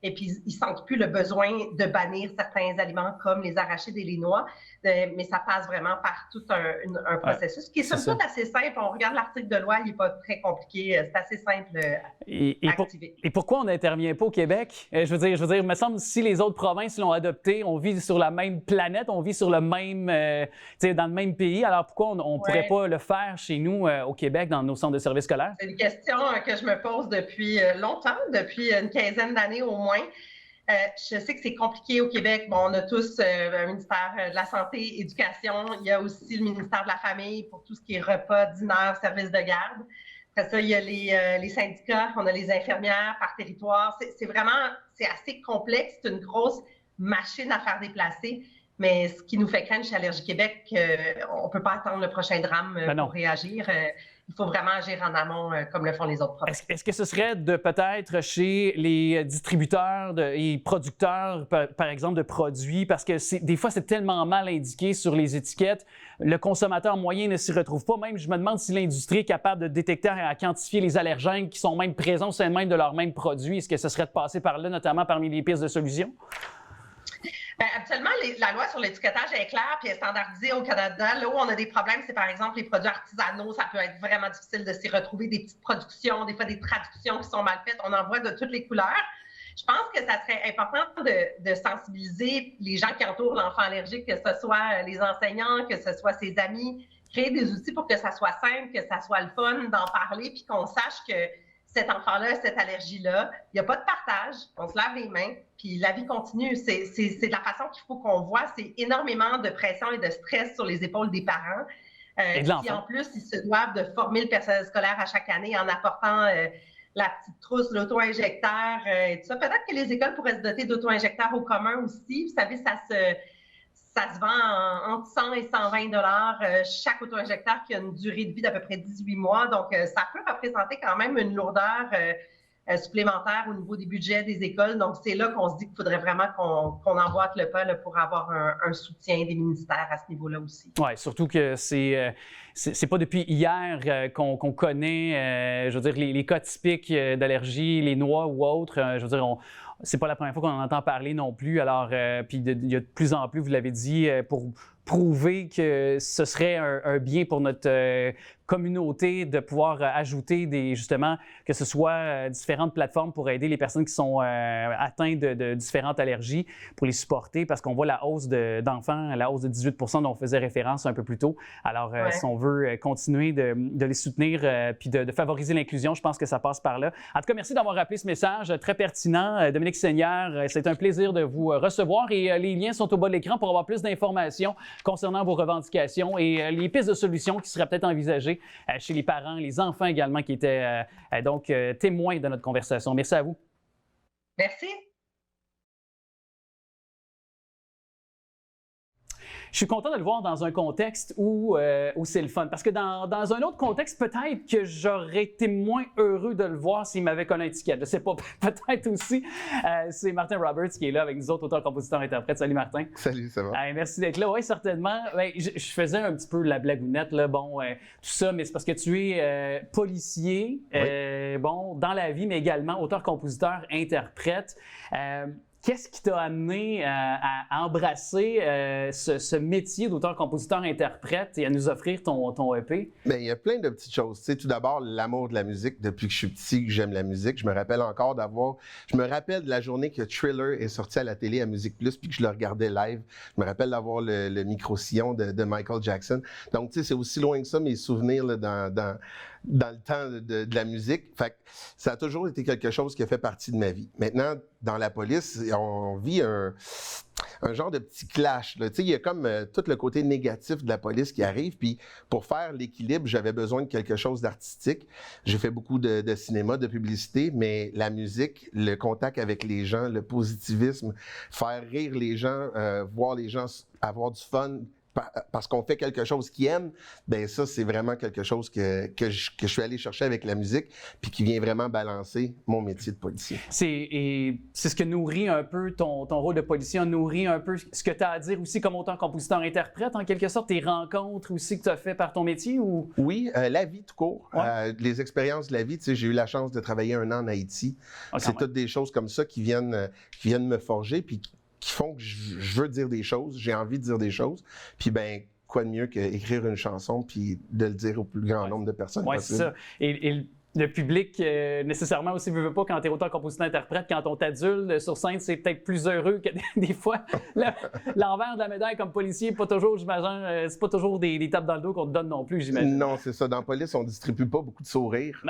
Et puis, ils ne sentent plus le besoin de bannir certains aliments comme les arachides et les noix, mais ça passe vraiment par tout un processus qui est somme toute assez simple. On regarde l'article de loi, il n'est pas très compliqué, c'est assez simple à activer. Et pourquoi on n'intervient pas au Québec? Je veux dire, il me semble si les autres provinces l'ont adopté, on vit sur la même planète, on vit sur le même, dans le même pays, alors pourquoi on ne pourrait pas le faire chez nous au Québec, dans nos centres de services scolaires? C'est une question que je me pose depuis longtemps, depuis une quinzaine d'années au moins. Je sais que c'est compliqué au Québec. Bon, on a tous un ministère de la Santé, Éducation. Il y a aussi le ministère de la Famille pour tout ce qui est repas, dîner, services de garde. Après ça, il y a les syndicats. On a les infirmières par territoire. C'est assez complexe. C'est une grosse machine à faire déplacer. Mais ce qui nous fait craindre chez Allergie Québec, on ne peut pas attendre le prochain drame pour réagir. Il faut vraiment agir en amont comme le font les autres provinces. Est-ce que ce serait de peut-être chez les distributeurs et producteurs, par exemple, de produits, parce que des fois, c'est tellement mal indiqué sur les étiquettes, le consommateur moyen ne s'y retrouve pas. Même, je me demande si l'industrie est capable de détecter et à quantifier les allergènes qui sont même présents au sein même de leurs mêmes produits. Est-ce que ce serait de passer par là, notamment parmi les pistes de solutions? Bien, habituellement, la loi sur l'étiquetage est claire puis est standardisée au Canada. Là où on a des problèmes, c'est par exemple les produits artisanaux. Ça peut être vraiment difficile de s'y retrouver, des petites productions, des fois des traductions qui sont mal faites. On en voit de toutes les couleurs. Je pense que ça serait important de sensibiliser les gens qui entourent l'enfant allergique, que ce soit les enseignants, que ce soit ses amis, créer des outils pour que ça soit simple, que ça soit le fun d'en parler puis qu'on sache que cet enfant-là, cette allergie-là, il n'y a pas de partage, on se lave les mains, puis la vie continue. C'est de la façon qu'il faut qu'on voit, c'est énormément de pression et de stress sur les épaules des parents. Puis en plus, ils se doivent de former le personnel scolaire à chaque année en apportant la petite trousse, l'auto-injecteur et tout ça. Peut-être que les écoles pourraient se doter d'auto-injecteurs au commun aussi. Vous savez, ça se vend entre 100 et 120 $ chaque auto-injecteur qui a une durée de vie d'à peu près 18 mois. Donc, ça peut représenter quand même une lourdeur supplémentaire au niveau des budgets des écoles. Donc, c'est là qu'on se dit qu'il faudrait vraiment qu'on emboîte le pas là, pour avoir un soutien des ministères à ce niveau-là aussi. Oui, surtout que c'est pas depuis hier qu'on connaît, je veux dire, les cas typiques d'allergie, les noix ou autres. Je veux dire, c'est pas la première fois qu'on en entend parler non plus. Alors, puis il y a de plus en plus, vous l'avez dit, pour prouver que ce serait un bien pour notre communauté de pouvoir ajouter justement, que ce soit différentes plateformes pour aider les personnes qui sont atteintes de différentes allergies, pour les supporter, parce qu'on voit la hausse d'enfants, la hausse de 18 % dont on faisait référence un peu plus tôt. Alors, si on veut continuer de les soutenir puis de favoriser l'inclusion, je pense que ça passe par là. En tout cas, merci d'avoir rappelé ce message très pertinent. Dominique Seigneur, c'est un plaisir de vous recevoir et les liens sont au bas de l'écran pour avoir plus d'informations concernant vos revendications et les pistes de solutions qui seraient peut-être envisagées chez les parents, les enfants également qui étaient donc témoins de notre conversation. Merci à vous. Merci. Je suis content de le voir dans un contexte où c'est le fun. Parce que dans un autre contexte, peut-être que j'aurais été moins heureux de le voir s'il m'avait collé un ticket. Je ne sais pas, peut-être aussi. C'est Martin Roberts qui est là avec nous autres, auteurs, compositeurs, interprètes. Salut Martin. Salut, ça va? Merci d'être là. Oui, certainement. Ben, je faisais un petit peu la blagounette, là, bon, tout ça, mais c'est parce que tu es policier, Oui. bon, dans la vie, mais également auteur, compositeur, interprète. Qu'est-ce qui t'a amené à embrasser ce métier d'auteur, compositeur, interprète et à nous offrir ton EP? Bien, il y a plein de petites choses. Tu sais, tout d'abord, l'amour de la musique. Depuis que je suis petit, que j'aime la musique. Je me rappelle de la journée que Thriller est sorti à la télé à Musique Plus puis que je le regardais live. Je me rappelle d'avoir le micro-sillon de Michael Jackson. Donc, tu sais, c'est aussi loin que ça, mes souvenirs là, dans le temps de la musique. Fait que ça a toujours été quelque chose qui a fait partie de ma vie. Maintenant, dans la police, on vit un genre de petit clash. Tu sais, il y a comme tout le côté négatif de la police qui arrive. Puis pour faire l'équilibre, j'avais besoin de quelque chose d'artistique. J'ai fait beaucoup de cinéma, de publicité, mais la musique, le contact avec les gens, le positivisme, faire rire les gens, voir les gens avoir du fun, parce qu'on fait quelque chose qu'ils aiment, bien ça, c'est vraiment quelque chose que je suis allé chercher avec la musique puis qui vient vraiment balancer mon métier de policier. C'est ce que nourrit un peu ton rôle de policier, nourrit un peu ce que tu as à dire aussi comme auteur, compositeur, interprète, en quelque sorte, tes rencontres aussi que tu as fait par ton métier? Ou... Oui, la vie tout court, ouais. Les expériences de la vie. Tu sais, j'ai eu la chance de travailler 1 an en Haïti. C'est toutes des choses comme ça qui viennent me forger puis qui font que je veux dire des choses, j'ai envie de dire des choses. Puis ben quoi de mieux qu'écrire une chanson puis de le dire au plus grand nombre de personnes possible. C'est ça. Et le public, nécessairement aussi, veut pas quand tu es auteur, compositeur, interprète, quand on t'adulte sur scène, c'est peut-être plus heureux que des fois. L'envers de la médaille comme policier, pas toujours, j'imagine, c'est pas toujours des tapes dans le dos qu'on te donne non plus, j'imagine. Non, c'est ça. Dans la police, on distribue pas beaucoup de sourires.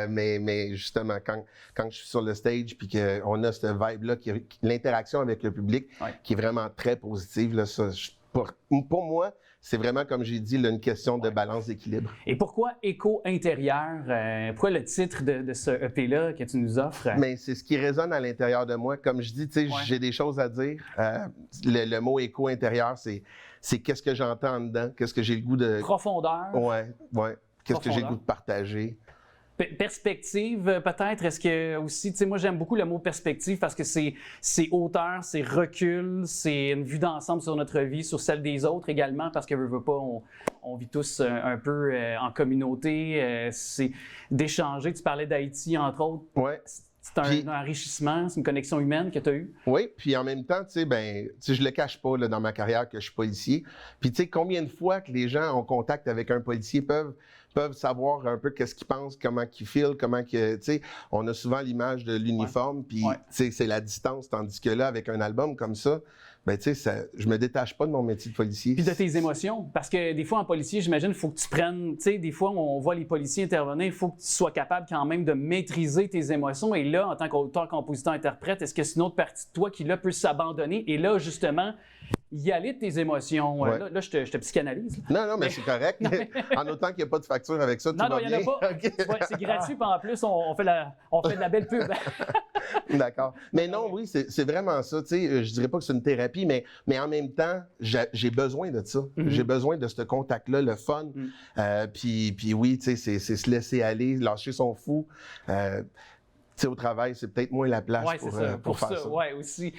Mais justement, quand je suis sur le stage puis qu'on a cette vibe-là, l'interaction avec le public qui est vraiment très positive, là, ça, pour moi, c'est vraiment, comme j'ai dit, là, une question de balance d'équilibre. Et pourquoi Écho intérieur? Pourquoi le titre de ce EP-là que tu nous offres? Mais c'est ce qui résonne à l'intérieur de moi. Comme je dis, tu sais, j'ai des choses à dire. Le mot écho intérieur, c'est qu'est-ce que j'entends en dedans, qu'est-ce que j'ai le goût de... Profondeur. Ouais. Qu'est-ce que j'ai le goût de partager. Perspective, peut-être. Est-ce que aussi, tu sais, moi j'aime beaucoup le mot perspective parce que c'est hauteur, c'est recul, c'est une vue d'ensemble sur notre vie, sur celle des autres également, parce que veut pas, on vit tous un peu en communauté, c'est d'échanger. Tu parlais d'Haïti, entre autres. Ouais. C'est un enrichissement, c'est une connexion humaine que tu as eue. Oui, puis en même temps, tu sais, je le cache pas là, dans ma carrière que je suis policier. Puis tu sais, combien de fois que les gens ont contact avec un policier peuvent savoir un peu qu'est-ce qu'ils pensent, comment qu'ils feel, tu sais, on a souvent l'image de l'uniforme, puis tu sais, c'est la distance, tandis que là, avec un album comme ça, ben tu sais, je me détache pas de mon métier de policier. Puis de tes émotions, parce que des fois en policier, j'imagine, il faut que tu prennes, tu sais, des fois on voit les policiers intervenir, il faut que tu sois capable quand même de maîtriser tes émotions, et là, en tant qu'auteur, compositeur, interprète, est-ce que c'est une autre partie de toi qui là peut s'abandonner, et là, justement, y aller de tes émotions. Ouais. Là, je te psychanalyse. Non, mais c'est correct. En autant qu'il n'y a pas de facture avec ça, tout va bien. Non, il n'y en a pas. Okay. C'est gratuit, puis en plus, on fait de la belle pub. D'accord. Mais non, oui, c'est vraiment ça. Tu sais, je dirais pas que c'est une thérapie, mais en même temps, j'ai besoin de ça. Mm-hmm. J'ai besoin de ce contact-là, le fun. Puis oui, tu sais, c'est se laisser aller, lâcher son fou. Tu sais, au travail, c'est peut-être moins la place pour faire ça. Oui, aussi.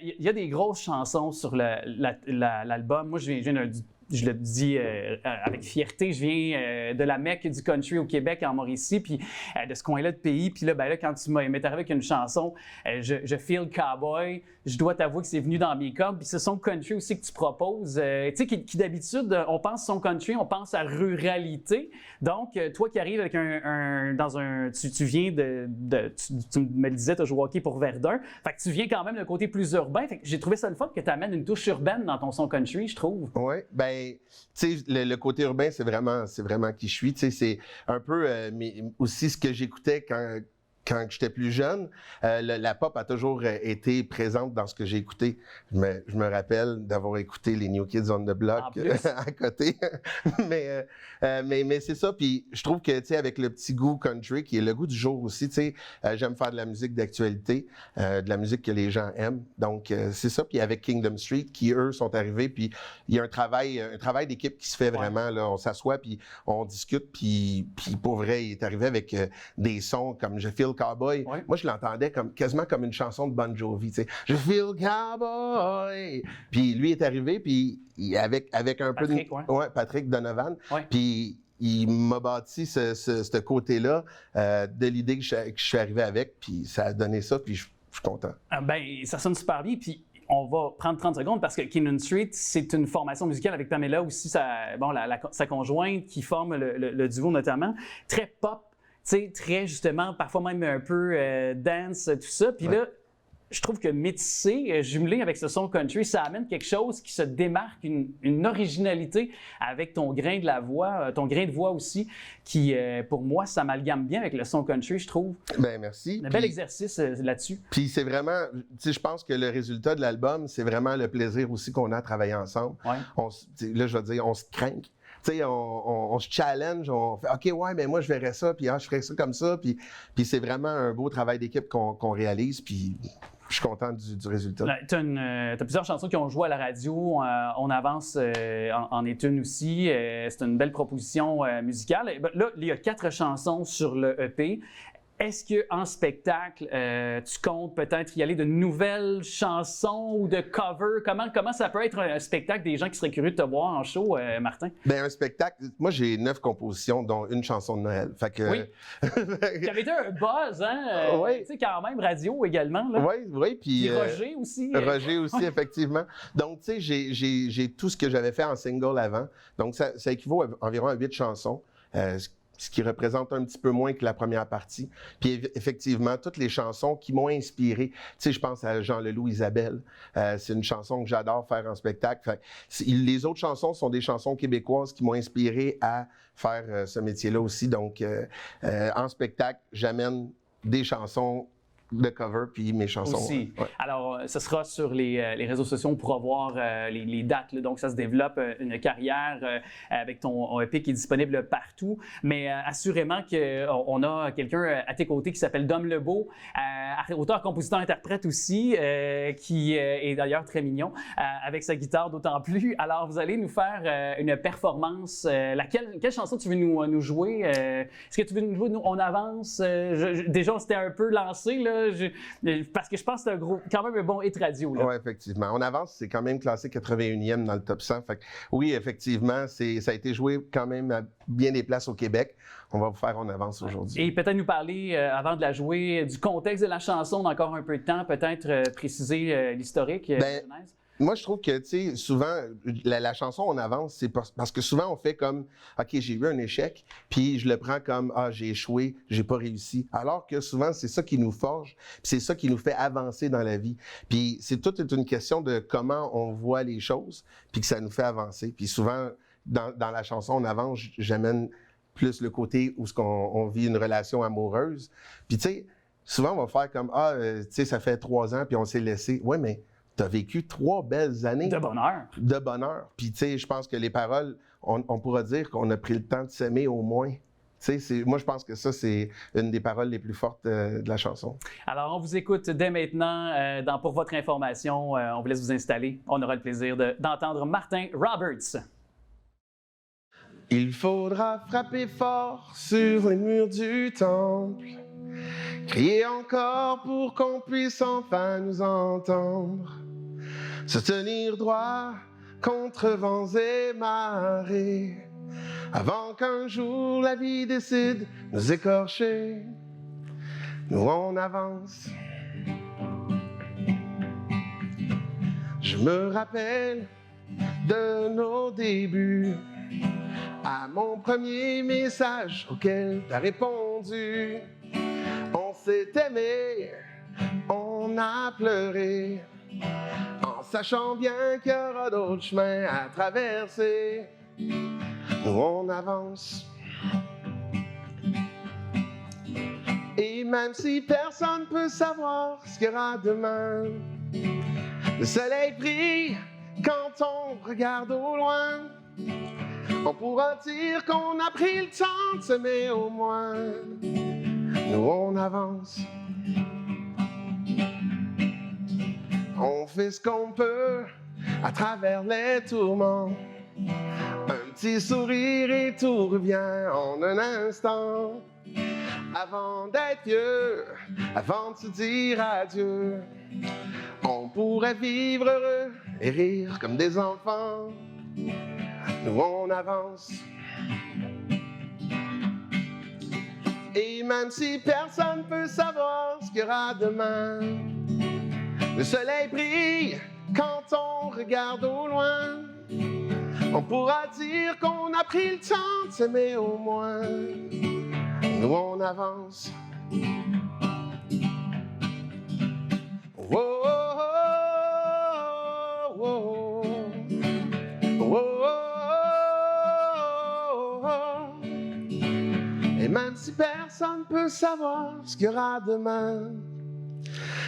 Il y a des grosses chansons sur l'album. Moi, je viens je le dis avec fierté, je viens de la Mecque du country au Québec, en Mauricie, puis de ce coin-là de pays. Puis là, quand tu m'es arrivé avec une chanson, je feel cowboy, je dois t'avouer que c'est venu dans mes cordes. Puis ce son country aussi que tu proposes, tu sais, qui d'habitude, on pense son country, on pense à ruralité. Donc, toi qui arrives avec tu viens tu me le disais, tu as joué au hockey pour Verdun, fait que tu viens quand même d'un côté plus urbain. Fait que j'ai trouvé ça le fun que tu amènes une touche urbaine dans ton son country, je trouve. Oui, bien, tu sais, le côté urbain, c'est vraiment qui je suis. Tu sais, c'est un peu mais aussi ce que j'écoutais quand j'étais plus jeune. La pop a toujours été présente dans ce que j'ai écouté. Je me rappelle d'avoir écouté les New Kids on the Block à côté. mais c'est ça. Puis je trouve que, tu sais, avec le petit goût country, qui est le goût du jour aussi, tu sais, j'aime faire de la musique d'actualité, de la musique que les gens aiment. Donc, c'est ça. Puis avec Kingdom Street, qui, eux, sont arrivés, puis il y a un travail d'équipe qui se fait vraiment. Là, on s'assoit, puis on discute, puis pour vrai, il est arrivé avec des sons comme « Je feel cowboy ». Moi, je l'entendais quasiment comme une chanson de Bon Jovi, tu sais. « Je feel cowboy ». Puis lui est arrivé, puis avec un Patrick, peu de... Patrick Donovan. Puis il m'a bâti ce côté-là de l'idée que je suis arrivé avec, puis ça a donné ça, puis je suis content. Ça sonne super bien, puis on va prendre 30 secondes parce que Kingdom Street, c'est une formation musicale avec Pamela aussi, sa conjointe, qui forme le duo notamment, très pop, tu sais, très justement, parfois même un peu dance, tout ça. Puis là, je trouve que métissé, jumelé avec ce son country, ça amène quelque chose qui se démarque, une originalité avec ton grain de la voix, ton grain de voix aussi, qui, pour moi, s'amalgame bien avec le son country, je trouve. Ben merci. Un bel exercice là-dessus. Puis c'est vraiment, tu sais, je pense que le résultat de l'album, c'est vraiment le plaisir aussi qu'on a à travailler ensemble. Là, je vais dire, on se craint. Tu sais, on se challenge, on fait « OK, ouais, mais moi, je verrais ça, puis je ferais ça comme ça. » Puis c'est vraiment un beau travail d'équipe qu'on réalise, puis je suis content du résultat. Tu as plusieurs chansons qui ont joué à la radio. On avance en est une aussi. C'est une belle proposition musicale. Là, il y a 4 chansons sur le EP. Est-ce qu'en spectacle, tu comptes peut-être y aller de nouvelles chansons ou de covers? Comment ça peut être un spectacle des gens qui seraient curieux de te voir en show, Martin? Bien, un spectacle, moi j'ai 9 compositions, dont une chanson de Noël. Fait que... Oui. Qui avait été un buzz, hein? Tu sais, quand même, radio également. Là. Oui. Puis Roger aussi. Roger aussi, effectivement. Donc, tu sais, j'ai tout ce que j'avais fait en single avant. Donc, ça équivaut à environ 8 chansons. Ce qui représente un petit peu moins que la première partie. Puis effectivement, toutes les chansons qui m'ont inspiré, tu sais, je pense à Jean Leloup, Isabelle, c'est une chanson que j'adore faire en spectacle. Fait, les autres chansons sont des chansons québécoises qui m'ont inspiré à faire ce métier-là aussi. Donc, en spectacle, j'amène des chansons de cover, puis mes chansons. Aussi. Alors, ce sera sur les réseaux sociaux, on pourra voir les dates. Là. Donc, ça se développe une carrière avec ton EP qui est disponible partout. Mais assurément qu'on a quelqu'un à tes côtés qui s'appelle Dom Lebeau, auteur, compositeur, interprète aussi, qui est d'ailleurs très mignon, avec sa guitare d'autant plus. Alors, vous allez nous faire une performance. Quelle chanson tu veux nous jouer? Est-ce que tu veux nous jouer On avance? Déjà, on s'était un peu lancé, là. Parce que je pense que c'est quand même un bon hit radio. Oui, effectivement. On avance, c'est quand même classé 81e dans le top 100. Fait que, oui, effectivement, ça a été joué quand même à bien des places au Québec. On va vous faire On avance aujourd'hui. Et peut-être nous parler, avant de la jouer, du contexte de la chanson, d'encore un peu de temps, peut-être préciser l'historique. Moi, je trouve que, tu sais, souvent, la chanson « On avance », c'est parce que souvent, on fait comme « OK, j'ai eu un échec », puis je le prends comme « Ah, j'ai échoué, j'ai pas réussi ». Alors que souvent, c'est ça qui nous forge, puis c'est ça qui nous fait avancer dans la vie. Puis c'est toute une question de comment on voit les choses, puis que ça nous fait avancer. Puis souvent, dans la chanson « On avance », j'amène plus le côté où on vit une relation amoureuse. Puis, tu sais, souvent, on va faire comme « Ah, tu sais, ça fait 3 ans, puis on s'est laissé ». Ouais, mais tu as vécu 3 belles années. De bonheur. De bonheur. Puis, tu sais, je pense que les paroles, on pourra dire qu'on a pris le temps de s'aimer au moins. Tu sais, moi, je pense que ça, c'est une des paroles les plus fortes de la chanson. Alors, on vous écoute dès maintenant. Pour votre information, on vous laisse vous installer. On aura le plaisir d'entendre Martin Roberts. Il faudra frapper fort sur les murs du temple, crier encore pour qu'on puisse enfin nous entendre, se tenir droit contre vents et marées, avant qu'un jour la vie décide de nous écorcher. Nous on avance. Je me rappelle de nos débuts, à mon premier message auquel t'as répondu. On s'est aimé, on a pleuré, en sachant bien qu'il y aura d'autres chemins à traverser. Nous on avance. Et même si personne peut savoir ce qu'il y aura demain, le soleil brille quand on regarde au loin. On pourra dire qu'on a pris le temps de s'aimer au moins. Nous on avance. On fait ce qu'on peut à travers les tourments. Un petit sourire et tout revient en un instant. Avant d'être vieux, avant de se dire adieu, on pourrait vivre heureux et rire comme des enfants. Nous on avance. Et même si personne peut savoir ce qu'il y aura demain, le soleil brille quand on regarde au loin. On pourra dire qu'on a pris le temps de s'aimer au moins. Nous on avance. Oh, oh, oh, oh, oh, oh, oh. Et même si personne peut savoir ce qu'il y aura demain,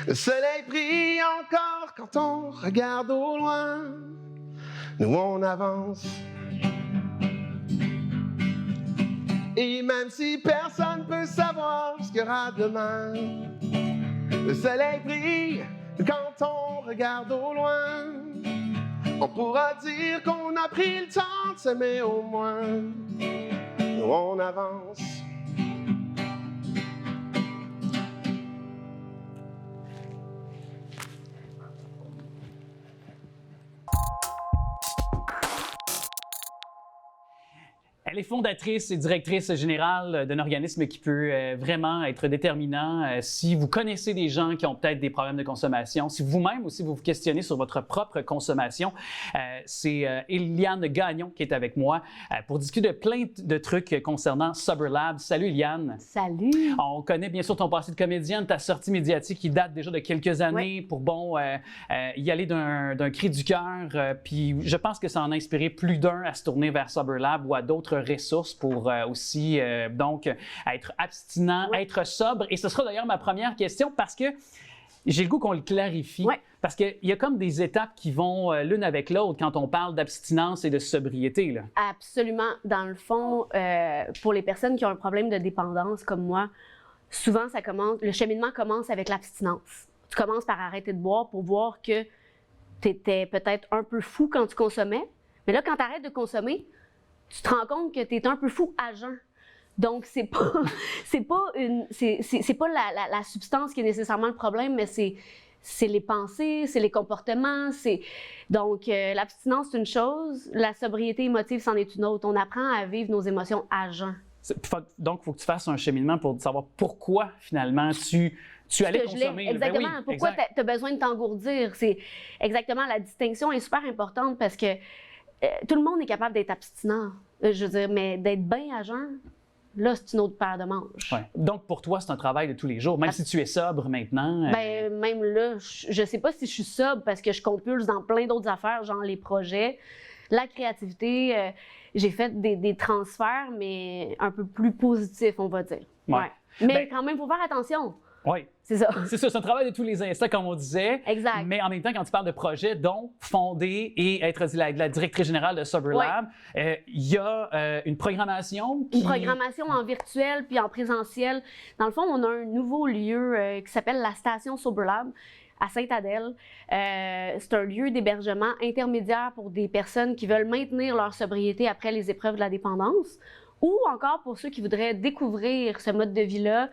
le soleil brille encore quand on regarde au loin. Nous on avance. Et même si personne peut savoir ce qu'il y aura demain, le soleil brille quand on regarde au loin. On pourra dire qu'on a pris le temps de s'aimer au moins. Nous on avance. Elle est fondatrice et directrice générale d'un organisme qui peut vraiment être déterminant. Si vous connaissez des gens qui ont peut-être des problèmes de consommation, si vous-même aussi vous vous questionnez sur votre propre consommation, c'est Eliane Gagnon qui est avec moi pour discuter de plein de trucs concernant Sober Lab. Salut Eliane. Salut. On connaît bien sûr ton passé de comédienne, ta sortie médiatique qui date déjà de quelques années pour y aller d'un cri du cœur. Puis je pense que ça en a inspiré plus d'un à se tourner vers Sober Lab ou à d'autres ressources pour aussi donc être abstinent, être sobre. Et ce sera d'ailleurs ma première question parce que j'ai le goût qu'on le clarifie. Parce qu'il y a comme des étapes qui vont l'une avec l'autre quand on parle d'abstinence et de sobriété. Là. Absolument. Dans le fond, pour les personnes qui ont un problème de dépendance comme moi, souvent le cheminement commence avec l'abstinence. Tu commences par arrêter de boire pour voir que tu étais peut-être un peu fou quand tu consommais. Mais là, quand tu arrêtes de consommer, tu te rends compte que tu es un peu fou à jeun. Donc, c'est pas la substance qui est nécessairement le problème, mais c'est les pensées, c'est les comportements. Donc, l'abstinence, c'est une chose, la sobriété émotive, c'en est une autre. On apprend à vivre nos émotions à jeun. Donc, il faut que tu fasses un cheminement pour savoir pourquoi, finalement, tu allais consommer. Exactement. Ben oui, pourquoi tu as besoin de t'engourdir. C'est exactement, la distinction est super importante parce que tout le monde est capable d'être abstinent, je veux dire, mais d'être bien à jeun, là, c'est une autre paire de manches. Ouais. Donc, pour toi, c'est un travail de tous les jours, même si tu es sobre maintenant. Même là, je sais pas si je suis sobre parce que je compulse dans plein d'autres affaires, genre les projets, la créativité. J'ai fait des transferts, mais un peu plus positifs, on va dire. Ouais. Mais quand même, il faut faire attention. Oui. C'est ça. C'est ça, c'est un travail de tous les instants, comme on disait. Exact. Mais en même temps, quand tu parles de projet, dont fonder et être la directrice générale de Sober Lab, il y a une programmation Une programmation en virtuel puis en présentiel. Dans le fond, on a un nouveau lieu qui s'appelle la station Sober Lab à Sainte-Adèle. C'est un lieu d'hébergement intermédiaire pour des personnes qui veulent maintenir leur sobriété après les épreuves de la dépendance, ou encore pour ceux qui voudraient découvrir ce mode de vie-là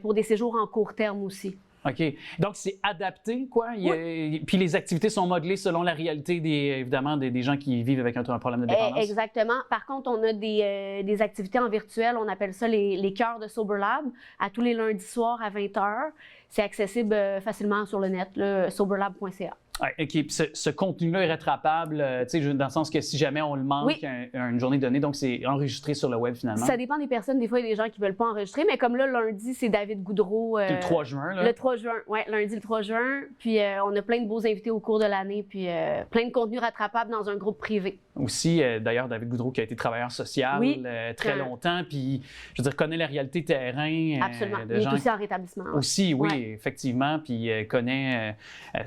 pour des séjours en court terme aussi. OK. Donc, c'est adapté, quoi? Puis les activités sont modelées selon la réalité, évidemment, des gens qui vivent avec un problème de dépendance. Exactement. Par contre, on a des activités en virtuel. On appelle ça les cœurs de Sober Lab, à tous les lundis soirs à 20h. C'est accessible facilement sur le net, soberlab.ca. Ouais, OK. Puis ce contenu-là est rattrapable, dans le sens que si jamais on le manque une journée donnée, donc c'est enregistré sur le web finalement. Ça dépend des personnes. Des fois, il y a des gens qui ne veulent pas enregistrer, mais comme là, lundi, c'est David Goudreau. Le 3 juin, là. Le 3 juin, oui, lundi le 3 juin. Puis on a plein de beaux invités au cours de l'année, puis plein de contenus rattrapables dans un groupe privé. Aussi, d'ailleurs, David Goudreau qui a été travailleur social très longtemps, puis je veux dire, connaît la réalité terrain. Absolument. De il gens est aussi en rétablissement. Aussi, oui, effectivement, puis connaît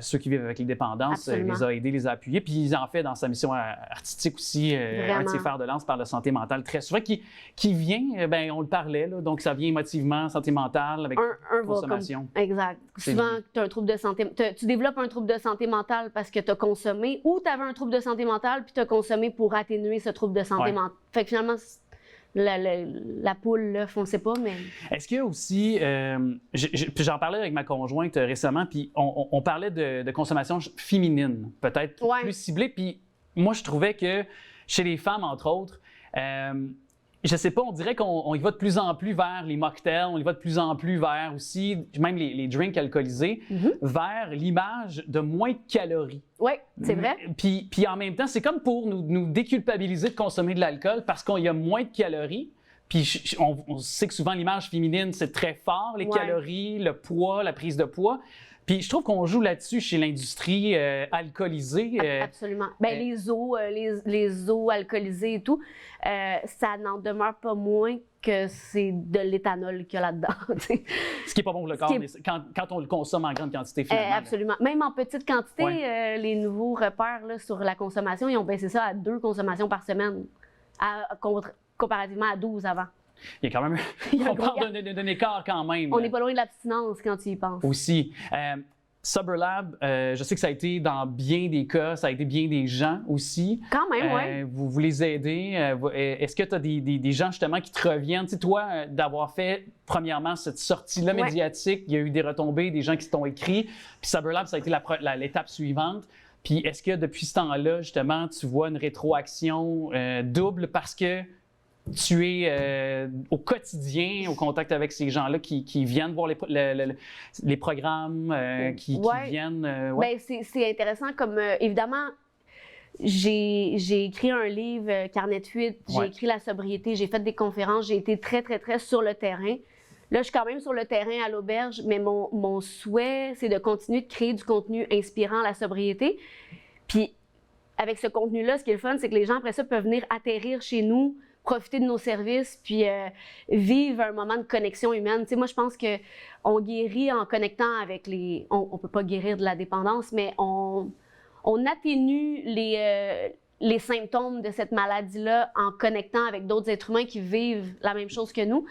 ceux qui vivent avec les dépendances, les a aidés, les a appuyés, puis il en fait dans sa mission artistique aussi, un de ses fers de lance par la santé mentale très souvent, qui vient, on le parlait, là, donc ça vient émotivement, santé mentale, avec consommation. Exact. Souvent, tu as un trouble de santé, tu développes un trouble de santé mentale parce que tu as consommé, ou tu avais un trouble de santé mentale puis tu as consommé pour atténuer ce trouble de santé mentale. Fait que finalement, la poule, là, on ne sait pas, mais... Est-ce qu'il y a aussi... puis j'en parlais avec ma conjointe récemment, puis on parlait de consommation féminine, peut-être plus ciblée, puis moi, je trouvais que chez les femmes, entre autres, je sais pas, on dirait qu'on y va de plus en plus vers les mocktails, on y va de plus en plus vers aussi, même les drinks alcoolisés, vers l'image de moins de calories. Oui, c'est vrai. Puis en même temps, c'est comme pour nous déculpabiliser de consommer de l'alcool parce qu'il y a moins de calories. Puis on sait que souvent, l'image féminine, c'est très fort, les calories, le poids, la prise de poids. Puis je trouve qu'on joue là-dessus chez l'industrie alcoolisée. Absolument. Les eaux alcoolisées et tout, ça n'en demeure pas moins que c'est de l'éthanol qu'il y a là-dedans. Ce qui n'est pas bon pour le corps quand on le consomme en grande quantité, finalement. Absolument. Même en petite quantité, les nouveaux repères là, sur la consommation, ils ont baissé ça à 2 consommations par semaine, comparativement à 12 avant. Il y a quand même... on parle d'un écart quand même. On n'est pas loin de l'abstinence quand tu y penses. Aussi. Sober Lab, je sais que ça a été dans bien des cas, ça a été bien des gens aussi. Quand même, oui. Vous les aidez. Est-ce que tu as des gens justement qui te reviennent? Tu sais, toi, d'avoir fait premièrement cette sortie-là médiatique, il y a eu des retombées, des gens qui t'ont écrit. Puis Sober Lab, ça a été l'étape suivante. Puis est-ce que depuis ce temps-là, justement, tu vois une rétroaction double parce que tu es au quotidien au contact avec ces gens-là qui viennent voir les programmes, qui viennent... C'est intéressant comme, évidemment, j'ai écrit un livre, Carnet de fuite, j'ai écrit la sobriété, j'ai fait des conférences, j'ai été très, très, très sur le terrain. Là, je suis quand même sur le terrain à l'auberge, mais mon souhait, c'est de continuer de créer du contenu inspirant à la sobriété. Puis, avec ce contenu-là, ce qui est le fun, c'est que les gens, après ça, peuvent venir atterrir chez nous, profiter de nos services, puis vivre un moment de connexion humaine. Tu sais, moi, je pense qu'on guérit en connectant avec les... On ne peut pas guérir de la dépendance, mais on atténue les symptômes de cette maladie-là en connectant avec d'autres êtres humains qui vivent la même chose que nous.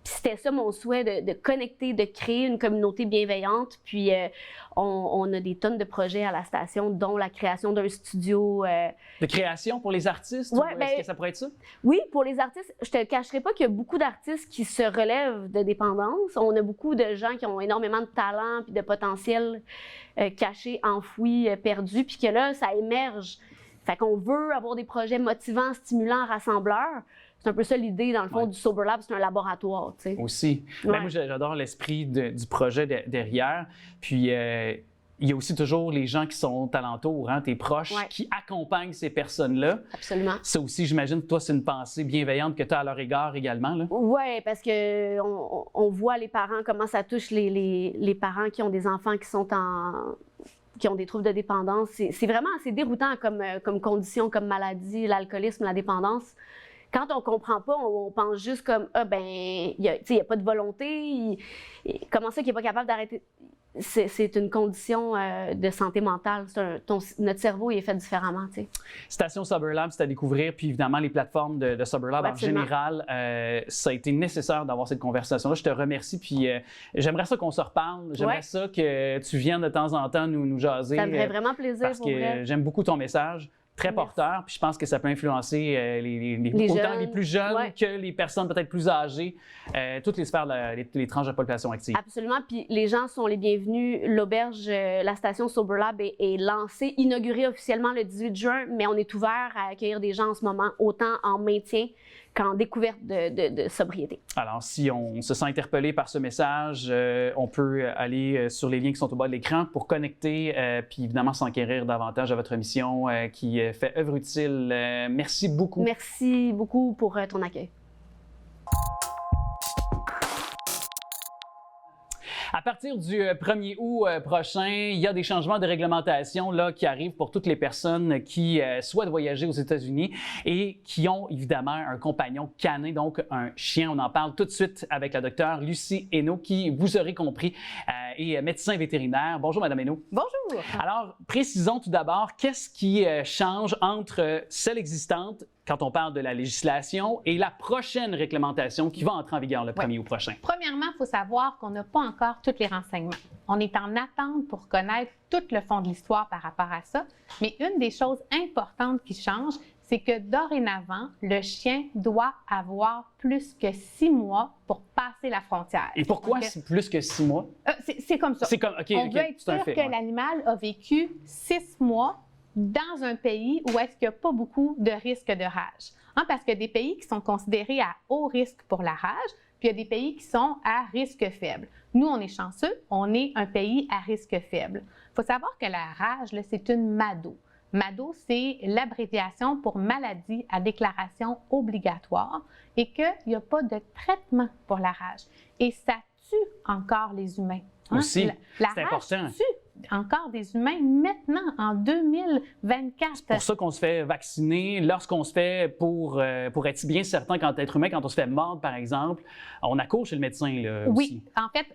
Puis c'était ça mon souhait, de connecter, de créer une communauté bienveillante. Puis on a des tonnes de projets à la station, dont la création d'un studio. De création pour les artistes? Est-ce que ça pourrait être ça? Oui, pour les artistes. Je te cacherai pas qu'il y a beaucoup d'artistes qui se relèvent de dépendance. On a beaucoup de gens qui ont énormément de talent puis de potentiel caché, enfoui, perdu, puis que là, ça émerge. Fait qu'on veut avoir des projets motivants, stimulants, rassembleurs. C'est un peu ça l'idée, dans le fond, du Sober Lab, c'est un laboratoire, tu sais. Aussi. Moi, j'adore l'esprit du projet derrière. Puis, il y a aussi toujours les gens qui sont alentour, tes proches, qui accompagnent ces personnes-là. Absolument. Ça aussi, j'imagine que toi, c'est une pensée bienveillante que tu as à leur égard également, là. Oui, parce qu'on voit les parents, comment ça touche les parents qui ont des enfants qui ont des troubles de dépendance. C'est vraiment assez déroutant comme condition, comme maladie, l'alcoolisme, la dépendance. Quand on comprend pas, on pense juste comme il y a pas de volonté. Comment ça qu'il n'est pas capable d'arrêter? C'est une condition de santé mentale. Notre cerveau il est fait différemment. T'sais. Station Sober Lab, c'est à découvrir. Puis évidemment, les plateformes de Sober Lab en général, ça a été nécessaire d'avoir cette conversation-là. Je te remercie. Puis j'aimerais ça qu'on se reparle. J'aimerais ça que tu viennes de temps en temps nous jaser. Ça me ferait vraiment plaisir. Parce que j'aime beaucoup ton message. très porteur, puis je pense que ça peut influencer autant jeunes, les plus jeunes ouais. que les personnes peut-être plus âgées, toutes les sphères, les tranches de population active. Absolument, puis les gens sont les bienvenus. L'auberge, la station Sober Lab est lancée, inaugurée officiellement le 18 juin, mais on est ouvert à accueillir des gens en ce moment, autant en maintien qu'en découverte de sobriété. Alors, si on se sent interpellé par ce message, on peut aller sur les liens qui sont au bas de l'écran pour connecter, puis évidemment s'enquérir davantage de votre mission qui fait œuvre utile. Merci beaucoup. Merci beaucoup pour ton accueil. À partir du 1er août prochain, il y a des changements de réglementation là, qui arrivent pour toutes les personnes qui souhaitent voyager aux États-Unis et qui ont évidemment un compagnon canin, donc un chien. On en parle tout de suite avec la docteure Lucie Hainaut, qui, vous aurez compris, est médecin vétérinaire. Bonjour, Madame Hainaut. Bonjour! Alors, précisons tout d'abord, qu'est-ce qui change entre celle existante quand on parle de la législation et la prochaine réglementation qui va entrer en vigueur le 1er août prochain? Premièrement, il faut savoir qu'on n'a pas encore tous les renseignements. On est en attente pour connaître tout le fond de l'histoire par rapport à ça. Mais une des choses importantes qui change, c'est que dorénavant, le chien doit avoir plus que 6 mois pour passer la frontière. Et pourquoi Donc, c'est plus que 6 mois? c'est comme ça. C'est comme, OK, On veut être c'est un sûr fait, que ouais. l'animal a vécu 6 mois dans un pays où est-ce qu'il n'y a pas beaucoup de risques de rage. Parce qu'il y a des pays qui sont considérés à haut risque pour la rage, puis il y a des pays qui sont à risque faible. Nous, on est chanceux, on est un pays à risque faible. Il faut savoir que la rage, là, c'est une MADO. MADO, c'est l'abréviation pour maladie à déclaration obligatoire et qu'il n'y a pas de traitement pour la rage. Et ça tue encore les humains. Aussi, la c'est rage important. tue encore des humains maintenant, en 2024. C'est pour ça qu'on se fait vacciner lorsqu'on se fait, pour être bien certain qu'en être humain, quand on se fait mordre, par exemple, on accourt chez le médecin, là, Oui, aussi. en fait,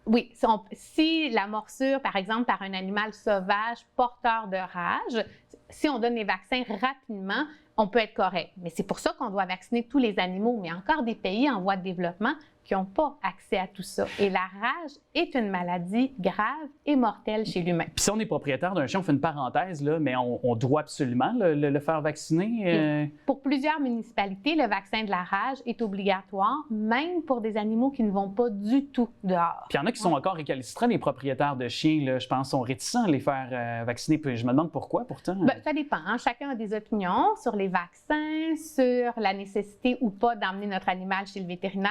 oui. Si la morsure, par exemple, par un animal sauvage porteur de rage, si on donne les vaccins rapidement, on peut être correct. Mais c'est pour ça qu'on doit vacciner tous les animaux. Mais il y a encore des pays en voie de développement qui n'ont pas accès à tout ça. Et la rage est une maladie grave et mortelle chez l'humain. Puis si on est propriétaire d'un chien, on fait une parenthèse, là, mais on doit absolument le faire vacciner. Pour plusieurs municipalités, le vaccin de la rage est obligatoire, même pour des animaux qui ne vont pas du tout dehors. Puis il y en a qui sont encore récalcitrants, les propriétaires de chiens, là, je pense, sont réticents à les faire vacciner. Puis je me demande pourquoi, pourtant. Bien, ça dépend. Chacun a des opinions sur les vaccins, sur la nécessité ou pas d'emmener notre animal chez le vétérinaire.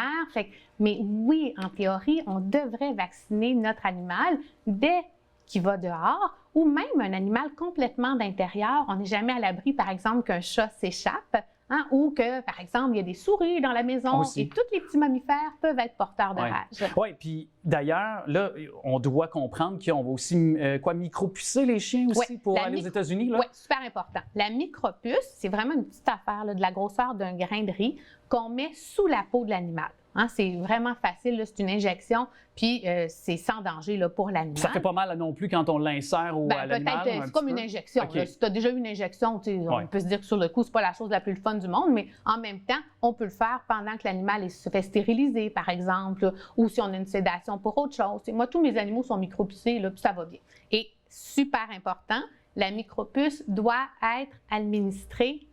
Mais oui, en théorie, on devrait vacciner notre animal dès qu'il va dehors ou même un animal complètement d'intérieur. On n'est jamais à l'abri, par exemple, qu'un chat s'échappe ou que, par exemple, il y a des souris dans la maison Aussi. et tous les petits mammifères peuvent être porteurs de Ouais. rage. Oui, puis d'ailleurs, là, on doit comprendre qu'on va aussi micropucer les chiens aussi Ouais, pour la aller aux États-Unis. Là. Oui, super important. La micropuce, c'est vraiment une petite affaire là, de la grosseur d'un grain de riz qu'on met sous la peau de l'animal. C'est vraiment facile, là, c'est une injection, puis c'est sans danger là, pour l'animal. Ça fait pas mal non plus quand on l'insère à l'animal. Peut-être, c'est comme une injection. OK. Là. Si tu as déjà eu une injection, on peut se dire que sur le coup, c'est pas la chose la plus fun du monde, mais en même temps, on peut le faire pendant que l'animal se fait stériliser, par exemple, ou si on a une sédation pour autre chose. Moi, tous mes animaux sont micropucés, là, puis ça va bien. Et super important, la micropuce doit être administrée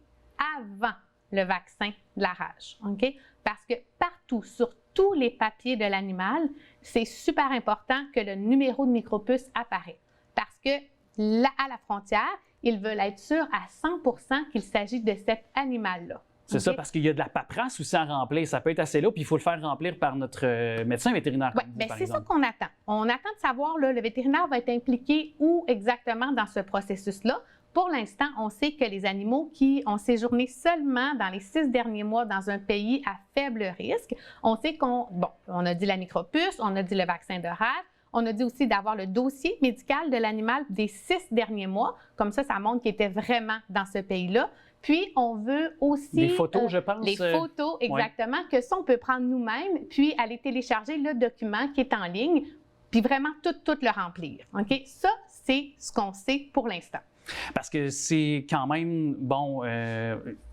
avant le vaccin de la rage. OK? Parce que partout, sur tous les papiers de l'animal, c'est super important que le numéro de micropuce apparaît. Parce que là, à la frontière, ils veulent être sûrs à 100% qu'il s'agit de cet animal-là. C'est OK? ça, parce qu'il y a de la paperasse aussi à remplir. Ça peut être assez lourd, puis il faut le faire remplir par notre médecin vétérinaire. Oui, comme vous, bien, par c'est ça exemple. qu'on attend. On attend de savoir, là, le vétérinaire va être impliqué où exactement dans ce processus-là. Pour l'instant, on sait que les animaux qui ont séjourné seulement dans les 6 derniers mois dans un pays à faible risque, on sait on a dit la micropuce, on a dit le vaccin de rage, on a dit aussi d'avoir le dossier médical de l'animal des 6 derniers mois. Comme ça montre qu'il était vraiment dans ce pays-là. Puis, on veut aussi... Des photos, je pense. Les photos, exactement, que ça, on peut prendre nous-mêmes, puis aller télécharger le document qui est en ligne, puis vraiment tout le remplir. OK? Ça, c'est ce qu'on sait pour l'instant. Parce que c'est quand même, bon,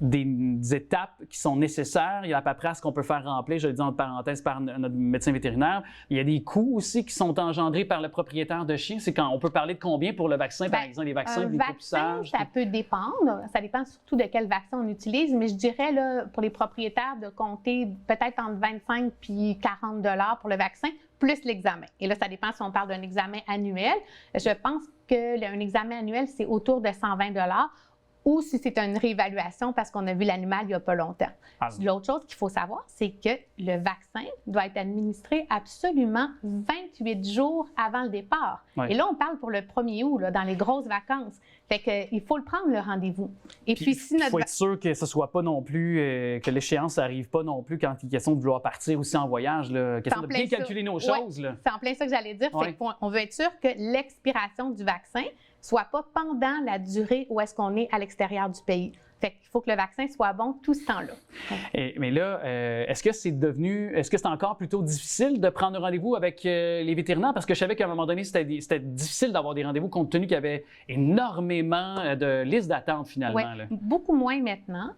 des étapes qui sont nécessaires. Il y a la paperasse qu'on peut faire remplir, je le dis entre parenthèses, par notre médecin vétérinaire. Il y a des coûts aussi qui sont engendrés par le propriétaire de chien. C'est quand on peut parler de combien pour le vaccin, par exemple, les vaccins, les dépissages? Ça peut dépendre. Ça dépend surtout de quel vaccin on utilise, mais je dirais, là, pour les propriétaires, de compter peut-être entre 25 puis 40 $ pour le vaccin, plus l'examen. Et là, ça dépend si on parle d'un examen annuel. Je pense qu'un examen annuel, c'est autour de 120 $ ou si c'est une réévaluation parce qu'on a vu l'animal il n'y a pas longtemps. L'autre chose qu'il faut savoir, c'est que le vaccin doit être administré absolument 28 jours avant le départ. Ouais. Et là, on parle pour le 1er août, là, dans les grosses vacances. Fait qu'il faut le prendre, le rendez-vous. Et puis si il faut être sûr que ce ne soit pas non plus, que l'échéance n'arrive pas non plus quand il est question de vouloir partir aussi en voyage. Là, question de bien calculer nos choses. Ouais, c'est en plein ça que j'allais dire. C'est qu'on veut être sûr que l'expiration du vaccin soit pas pendant la durée où est-ce qu'on est à l'extérieur du pays. Fait qu'il faut que le vaccin soit bon tout ce temps-là. Mais là, est-ce que c'est encore plutôt difficile de prendre un rendez-vous avec les vétérinaires? Parce que je savais qu'à un moment donné, c'était difficile d'avoir des rendez-vous compte tenu qu'il y avait énormément de listes d'attente finalement. Oui, beaucoup moins maintenant.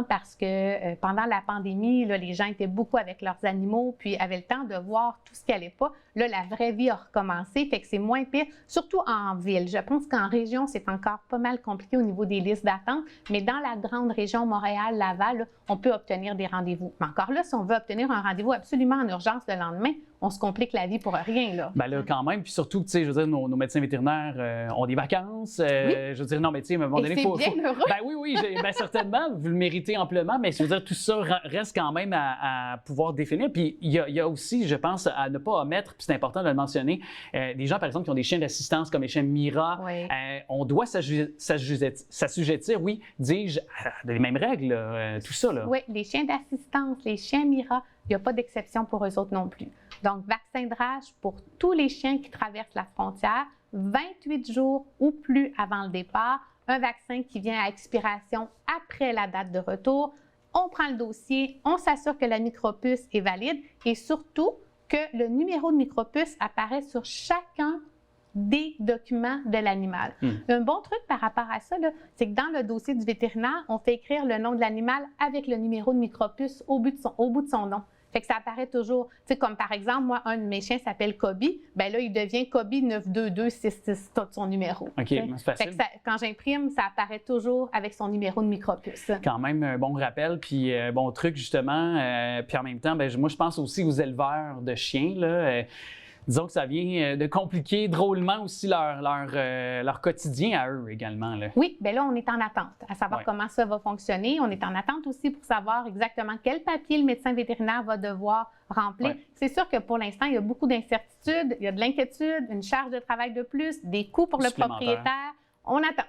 Parce que pendant la pandémie, là, les gens étaient beaucoup avec leurs animaux, puis avaient le temps de voir tout ce qui n'allait pas. Là, la vraie vie a recommencé, fait que c'est moins pire, surtout en ville. Je pense qu'en région, c'est encore pas mal compliqué au niveau des listes d'attente, mais dans la grande région Montréal, Laval, là, on peut obtenir des rendez-vous. Mais encore là, si on veut obtenir un rendez-vous absolument en urgence le lendemain, on se complique la vie pour rien, là. Bien là, quand même. Puis surtout, tu sais, je veux dire, nos médecins vétérinaires ont des vacances. Oui. Je veux dire, non, mais tu sais, à un moment donné, il faut... bien heureux. Ben oui, certainement, vous le méritez amplement, mais je veux dire, tout ça reste quand même à pouvoir définir. Puis il y a aussi, je pense, à ne pas omettre, puis c'est important de le mentionner, des gens, par exemple, qui ont des chiens d'assistance comme les chiens Mira. Oui. On doit s'assujettir, oui, dis-je, à les mêmes règles, tout ça, là. Oui, les chiens d'assistance, les chiens Mira, il n'y a pas d'exception pour eux autres non plus. Donc, vaccin de rage pour tous les chiens qui traversent la frontière, 28 jours ou plus avant le départ, un vaccin qui vient à expiration après la date de retour. On prend le dossier, on s'assure que la micropuce est valide et surtout que le numéro de micropuce apparaît sur chacun des documents de l'animal. Un bon truc par rapport à ça, c'est que dans le dossier du vétérinaire, on fait écrire le nom de l'animal avec le numéro de micropuce au bout de son nom. Fait que ça apparaît toujours. Tu sais, comme par exemple, moi, un de mes chiens s'appelle Kobe. Bien là, il devient Kobe 922666, tout son numéro. OK, c'est facile. Fait que quand j'imprime, ça apparaît toujours avec son numéro de micropuce. Quand même un bon rappel, puis bon truc justement. Puis en même temps, bien, moi, je pense aussi aux éleveurs de chiens, là. Disons que ça vient de compliquer drôlement aussi leur quotidien à eux également. Là. Oui, bien là, on est en attente à savoir comment ça va fonctionner. On est en attente aussi pour savoir exactement quel papier le médecin vétérinaire va devoir remplir. Ouais. C'est sûr que pour l'instant, il y a beaucoup d'incertitudes, il y a de l'inquiétude, une charge de travail de plus, des coûts pour le propriétaire. On attend.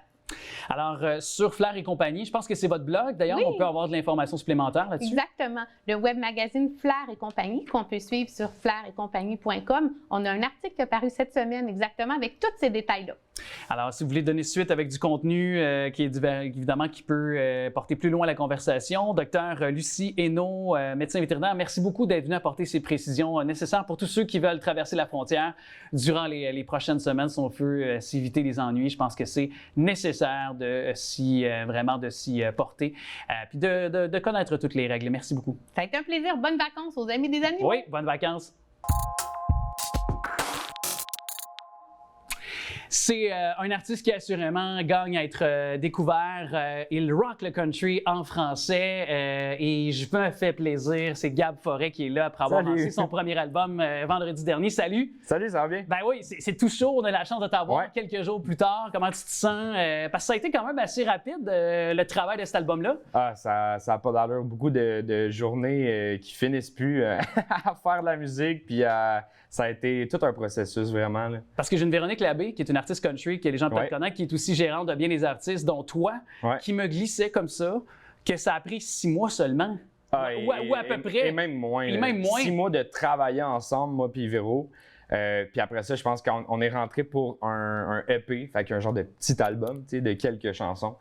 Alors, sur Flair et compagnie, je pense que c'est votre blog. D'ailleurs, on peut avoir de l'information supplémentaire là-dessus. Exactement. Le web magazine Flair et compagnie qu'on peut suivre sur flairetcompagnie.com. On a un article qui est paru cette semaine exactement avec tous ces détails-là. Alors, si vous voulez donner suite avec du contenu qui est évidemment qui peut porter plus loin la conversation, Dr Lucie Hainaut, médecin vétérinaire, merci beaucoup d'être venu apporter ces précisions nécessaires pour tous ceux qui veulent traverser la frontière durant les prochaines semaines si on veut s'éviter les ennuis. Je pense que c'est nécessaire de s'y porter puis de connaître toutes les règles. Merci beaucoup. Ça a été un plaisir. Bonnes vacances aux amis des animaux. Oui, bonnes vacances. C'est un artiste qui assurément gagne à être découvert. Il rock le country en français et je me fais plaisir. C'est Gab Forêt qui est là après avoir lancé son premier album vendredi dernier. Salut! Salut, ça va bien? Ben oui, c'est tout chaud. On a la chance de t'avoir quelques jours plus tard. Comment tu te sens? Parce que ça a été quand même assez rapide, le travail de cet album-là. Ah, ça n'a pas d'allure. Beaucoup de journées qui finissent plus à faire de la musique. Puis ça a été tout un processus, vraiment. Là. Parce que j'ai une Véronique Labbé, qui est une artiste country, que les gens peuvent connaître, qui est aussi gérante de bien des artistes, dont toi, qui me glissait comme ça, que ça a pris 6 mois seulement. Ah, ou à peu près. Et même moins. Et même moins. 6 mois de travailler ensemble, moi puis Véro. Puis après ça, je pense qu'on est rentré pour un EP, fait qu'un genre de petit album, tu sais, de quelques chansons.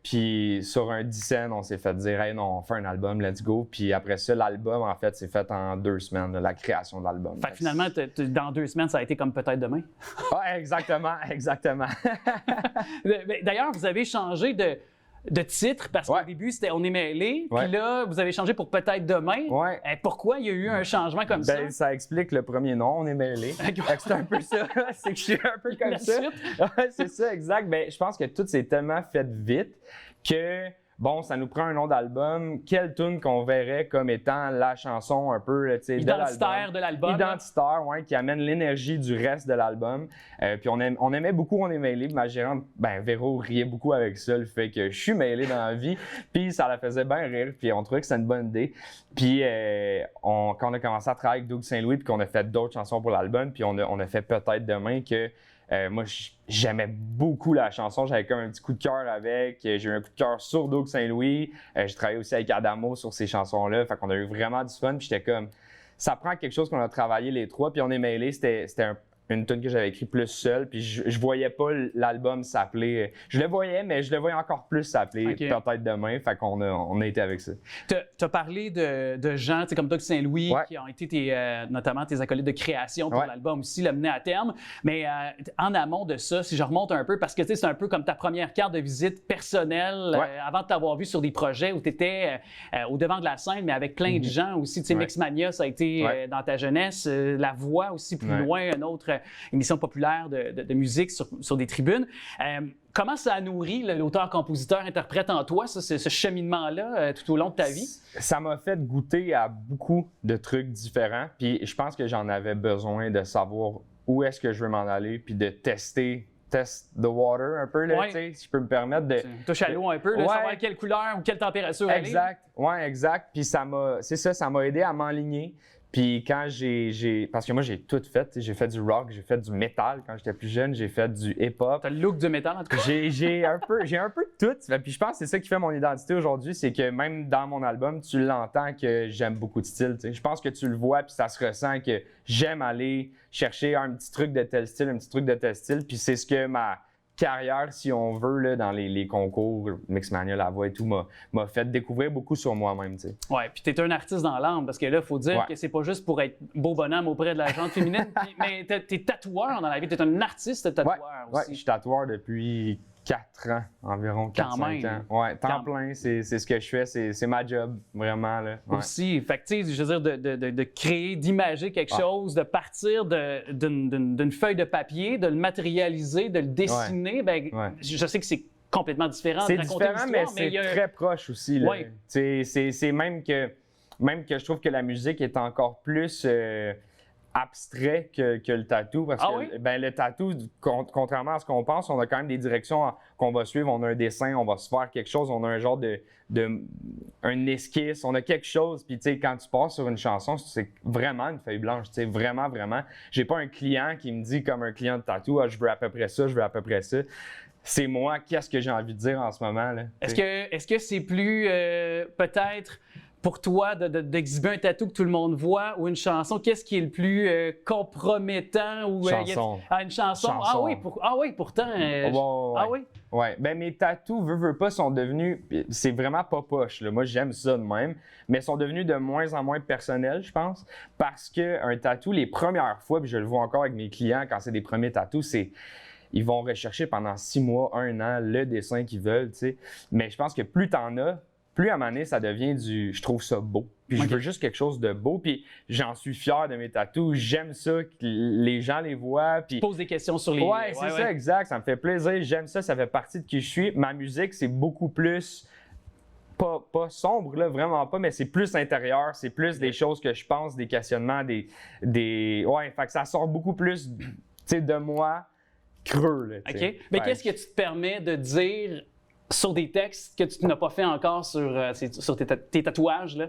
Puis sur un 10 cents, on s'est fait dire « Hey, non, on fait un album, let's go ». Puis après ça, l'album, en fait, s'est fait en 2 semaines, la création de l'album. Fait que finalement, dans 2 semaines, ça a été comme peut-être demain. Ah, exactement. D'ailleurs, vous avez changé de titre parce qu'au début, c'était On est mêlés. Puis là, vous avez changé pour peut-être demain. Ouais. Pourquoi il y a eu un changement comme ça? Ça explique le premier nom, On est mêlés. C'est un peu ça. C'est que je suis un peu comme ça. C'est ça, exact. Je pense que tout s'est tellement fait vite que, bon, ça nous prend un nom d'album. Quelle tune qu'on verrait comme étant la chanson un peu, tu sais, identitaire de l'album. Identitaire, oui, qui amène l'énergie du reste de l'album. Puis on aimait beaucoup On est mêlés. Ma gérante, Véro, riait beaucoup avec ça, le fait que je suis mêlé dans la vie. Puis ça la faisait bien rire. Puis on trouvait que c'était une bonne idée. Puis quand on a commencé à travailler avec Doug Saint-Louis, puis qu'on a fait d'autres chansons pour l'album, puis on a fait Peut-être demain que moi, j'aimais beaucoup la chanson. J'avais comme un petit coup de cœur avec. J'ai eu un coup de cœur sur Doug Saint-Louis. J'ai travaillé aussi avec Adamo sur ces chansons-là. Fait qu'on a eu vraiment du fun. Puis j'étais comme, ça prend quelque chose qu'on a travaillé les trois. Puis On est mêlés, c'était une tune que j'avais écrite plus seul. Puis je voyais pas l'album s'appeler. Je le voyais, mais je le voyais encore plus s'appeler Peut-être demain. Fait qu'on a été avec ça. Tu as parlé de gens comme Doug Saint-Louis qui ont été notamment tes acolytes de création pour l'album aussi, le mener à terme. Mais en amont de ça, si je remonte un peu, parce que c'est un peu comme ta première carte de visite personnelle avant de t'avoir vu sur des projets où tu étais au devant de la scène, mais avec plein de gens aussi. Mixmania, ça a été dans ta jeunesse. La Voix aussi, plus loin, une autre émission populaire de musique sur des tribunes. Comment ça a nourri l'auteur, compositeur, interprète en toi, ce cheminement-là, tout au long de ta vie? Ça m'a fait goûter à beaucoup de trucs différents. Puis je pense que j'en avais besoin de savoir où est-ce que je veux m'en aller, puis de test the water un peu, là, si je peux me permettre de... Touche à l'eau un peu, savoir quelle couleur ou quelle température elle est. Exact. Puis ça m'a aidé à m'enligner. Puis quand parce que moi, j'ai tout fait. J'ai fait du rock, j'ai fait du métal quand j'étais plus jeune, j'ai fait du hip-hop. T'as le look du métal, en tout cas. J'ai un peu de tout. Puis je pense que c'est ça qui fait mon identité aujourd'hui, c'est que même dans mon album, tu l'entends que j'aime beaucoup de styles. Je pense que tu le vois, puis ça se ressent que j'aime aller chercher un petit truc de tel style, un petit truc de tel style. Puis c'est ce que ma carrière, si on veut, là, dans les concours, Mixmania, La Voix et tout, m'a fait découvrir beaucoup sur moi-même. Oui, puis tu es un artiste dans l'âme, parce que là, il faut dire que c'est pas juste pour être beau bonhomme auprès de la gente féminine, mais tu es tatoueur dans la vie, tu es un artiste tatoueur aussi. Oui, je suis tatoueur depuis 4 ans, environ 4-5 ans. Oui, temps plein, c'est ce que je fais, c'est ma job, vraiment. Là. Aussi, fait que tu sais, je veux dire, de créer, d'imager quelque chose, de partir d'une feuille de papier, de le matérialiser, de le dessiner, je sais que c'est complètement différent de raconter différent, mais c'est très proche aussi. Là. C'est même que je trouve que la musique est encore plus... abstrait que le tatou, parce que le tatou, contrairement à ce qu'on pense, on a quand même des directions qu'on va suivre. On a un dessin, on va se faire quelque chose, on a un genre un esquisse, on a quelque chose. Puis tu sais, quand tu passes sur une chanson, c'est vraiment une feuille blanche, tu sais, vraiment. J'ai pas un client qui me dit comme un client de tatou, je veux à peu près ça, je veux à peu près ça. C'est moi, qu'est-ce que j'ai envie de dire en ce moment là. Est-ce que c'est plus peut-être pour toi d'exhiber un tatou que tout le monde voit ou une chanson? Qu'est-ce qui est le plus compromettant? Chanson. Une chanson? Pourtant. Ouais. Ben mes tatous, veux pas, sont devenus... C'est vraiment pas poche, là. Moi, j'aime ça de même. Mais sont devenus de moins en moins personnels, je pense. Parce qu'un tatou, les premières fois, puis je le vois encore avec mes clients quand c'est des premiers tatous, c'est... Ils vont rechercher pendant 6 mois, 1 an, le dessin qu'ils veulent, tu sais. Mais je pense que plus t'en as, plus à un moment donné, ça devient je trouve ça beau. Puis je veux juste quelque chose de beau. Puis j'en suis fier de mes tatous. J'aime ça, que les gens les voient. Puis... Pose des questions sur les... Ouais, c'est ça, exact. Ça me fait plaisir. J'aime ça. Ça fait partie de qui je suis. Ma musique, c'est beaucoup plus... Pas sombre, là, vraiment pas, mais c'est plus intérieur. C'est plus des choses que je pense, des questionnements, Ouais, fait que ça sort beaucoup plus, tu sais, de moi, creux, là, OK. Mais qu'est-ce que tu te permets de dire sur des textes que tu n'as pas fait encore sur tes tatouages, là?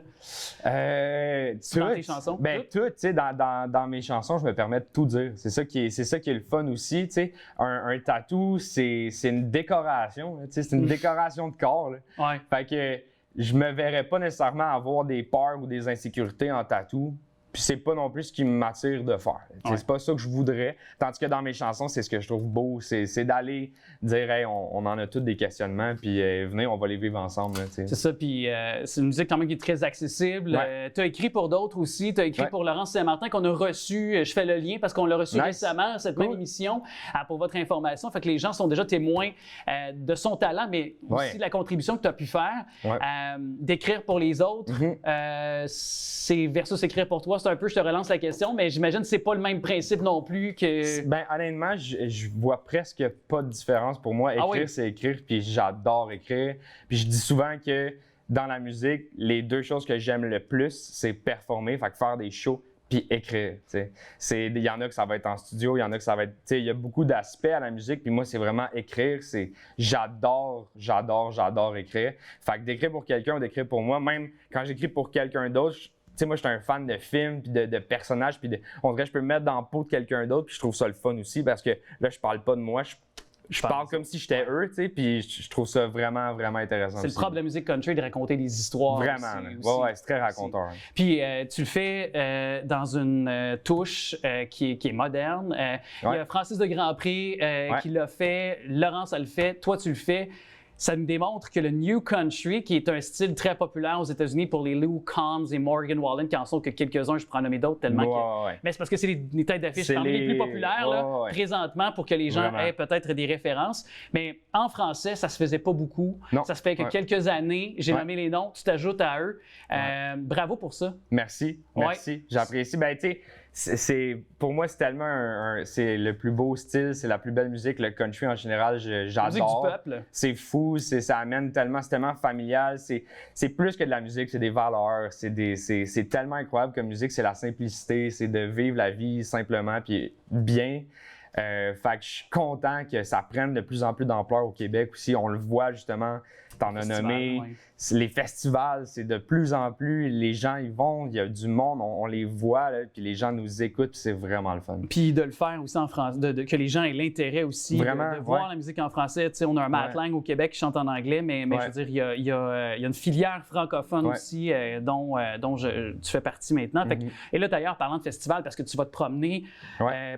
Dans tes chansons? Ben, tout, tu sais, dans mes chansons, je me permets de tout dire. C'est ça qui est le fun aussi, tu sais. Un tatou, c'est une décoration, tu sais, c'est une décoration de corps, là. Ouais. Fait que je me verrais pas nécessairement avoir des peurs ou des insécurités en tatou. Puis c'est pas non plus ce qui m'attire de faire. C'est pas ça que je voudrais. Tandis que dans mes chansons, c'est ce que je trouve beau. C'est d'aller dire, hey, on en a tous des questionnements, puis venez, on va les vivre ensemble. C'est ça, puis c'est une musique quand même qui est très accessible. Tu as écrit pour d'autres aussi. Tu as écrit pour Laurence Saint-Martin qu'on a reçu. Je fais le lien parce qu'on l'a reçu récemment, cette même émission, pour votre information. Fait que les gens sont déjà témoins de son talent, mais aussi de la contribution que tu as pu faire. D'écrire pour les autres, c'est versus écrire pour toi. C'est un peu, je te relance la question, mais j'imagine que c'est pas le même principe non plus que... Ben honnêtement, je vois presque pas de différence pour moi. Écrire, c'est écrire, puis j'adore écrire. Puis je dis souvent que dans la musique, les deux choses que j'aime le plus, c'est performer, fait que faire des shows, puis écrire. Il y en a que ça va être en studio, il y en a que ça va être... Il y a beaucoup d'aspects à la musique, puis moi, c'est vraiment écrire. J'adore écrire. Fait que d'écrire pour quelqu'un ou d'écrire pour moi, même quand j'écris pour quelqu'un d'autre, moi, je suis un fan de films, puis de personnages, puis on dirait que je peux me mettre dans la peau de quelqu'un d'autre, puis je trouve ça le fun aussi, parce que là, je parle pas de moi, je parle comme si j'étais eux, puis je trouve ça vraiment, vraiment intéressant. C'est le propre de la musique country de raconter des histoires. Vraiment, c'est très raconteur. Puis tu le fais dans une touche qui est moderne. Il y a Francis de Grandpré qui l'a fait, Laurence a le fait, toi tu le fais. Ça nous démontre que le New Country, qui est un style très populaire aux États-Unis pour les Lou Combs et Morgan Wallen, qui en sont que quelques-uns, je pourrais en nommer d'autres tellement que... Mais c'est parce que c'est les têtes d'affiche parmi les plus populaires présentement pour que les gens aient peut-être des références. Mais en français, ça se faisait pas beaucoup. Non. Ça se fait que quelques années. J'ai nommé les noms, tu t'ajoutes à eux. Bravo pour ça. Merci. J'apprécie. Ben, tu sais, pour moi, c'est tellement c'est le plus beau style, c'est la plus belle musique. Le country en général, j'adore. Musique du peuple. C'est fou, ça amène tellement, c'est tellement familial. C'est plus que de la musique, c'est des valeurs. C'est tellement incroyable comme musique, c'est la simplicité, c'est de vivre la vie simplement puis bien. Fait que je suis content que ça prenne de plus en plus d'ampleur au Québec aussi. On le voit justement, t'en as nommé. Les festivals, c'est de plus en plus, les gens y vont, il y a du monde, on les voit, là, puis les gens nous écoutent, puis c'est vraiment le fun. Puis de le faire aussi en français, que les gens aient l'intérêt aussi de voir la musique en français. Tu sais, on a un Matt Lang au Québec qui chante en anglais, mais je veux dire, il y a une filière francophone aussi dont tu fais partie maintenant. Fait que, et là, d'ailleurs, parlant de festival, parce que tu vas te promener,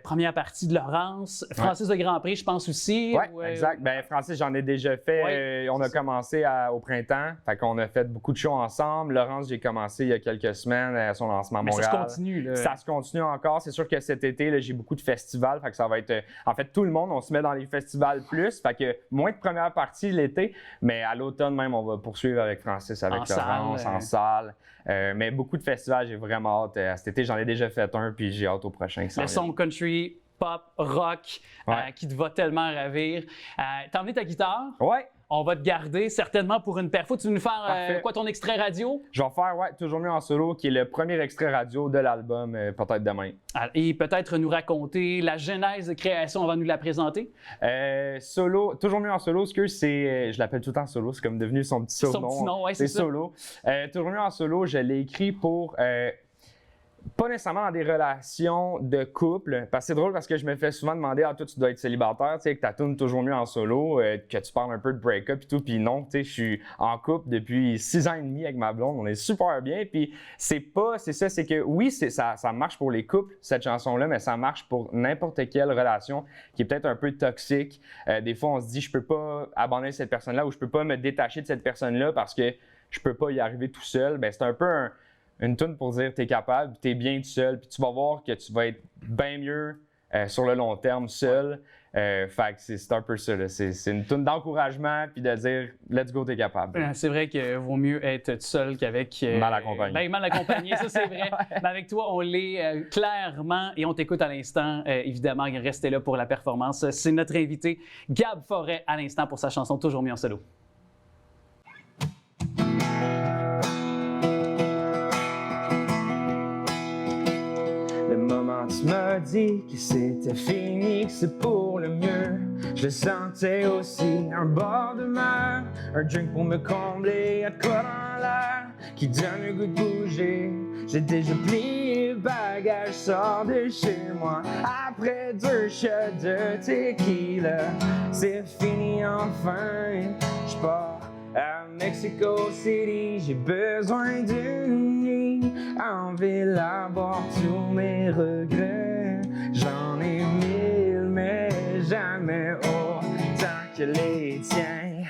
première partie de Laurence, Francis de Grandpré, je pense aussi. Oui, exact. Ben, Francis, j'en ai déjà fait. On a commencé au printemps. Fait qu'on a fait beaucoup de shows ensemble. Laurence, j'ai commencé il y a quelques semaines à son lancement à Montréal. Mais ça se continue, là. Ça se continue encore. C'est sûr que cet été, là, j'ai beaucoup de festivals. Fait que ça va être... En fait, tout le monde, on se met dans les festivals plus. Fait que moins de première partie l'été, mais à l'automne même, on va poursuivre avec Francis, avec Laurence, en salle. Mais beaucoup de festivals, j'ai vraiment hâte. Cet été, j'en ai déjà fait un, puis j'ai hâte au prochain. Le son country, pop, rock, qui te va tellement ravir. T'as emmené ta guitare? Oui. On va te garder certainement pour une perfo. Tu veux nous faire ton extrait radio? Je vais faire, Toujours mieux en solo, qui est le premier extrait radio de l'album, peut-être demain. Et peut-être nous raconter la genèse de création avant de nous la présenter? Solo, Toujours mieux en solo, ce que je l'appelle tout le temps solo, c'est comme devenu son petit surnom. Son petit nom, c'est ça. Solo. Toujours mieux en solo, je l'ai écrit pour... pas nécessairement dans des relations de couple, parce que c'est drôle parce que je me fais souvent demander toi tu dois être célibataire, tu sais, que ta tune toujours mieux en solo, que tu parles un peu de break-up et tout, puis non, tu sais, je suis en couple depuis 6 ans et demi avec ma blonde, on est super bien, puis c'est que oui, ça marche pour les couples, cette chanson-là, mais ça marche pour n'importe quelle relation qui est peut-être un peu toxique. Des fois, on se dit, je peux pas abandonner cette personne-là ou je peux pas me détacher de cette personne-là parce que je peux pas y arriver tout seul. Ben, c'est un peu une tune pour dire t'es capable, t'es bien tout seul, puis tu vas voir que tu vas être bien mieux sur le long terme seul. Fait que c'est un peu ça, là. C'est une tune d'encouragement, puis de dire let's go, t'es capable. C'est vrai qu'il vaut mieux être tout seul qu'avec... mal accompagné. Ben, mal accompagné, ça c'est vrai. Mais avec toi, on l'est clairement et on t'écoute à l'instant. Évidemment, restez là pour la performance. C'est notre invité, Gab Forêt, à l'instant pour sa chanson Toujours mieux en solo. Tu m'as dit que c'était fini, que c'est pour le mieux. Je le sentais aussi, un bord de mer, un drink pour me combler, à quoi dans l'air qui donne le goût de bouger. J'ai déjà plié le bagage, sors de chez moi. Après 2 shots de tequila, c'est fini enfin. Je pars à Mexico City, j'ai besoin d'une nuit envie d'avoir tous mes regrets. J'en ai mille, mais jamais autant que les tiens.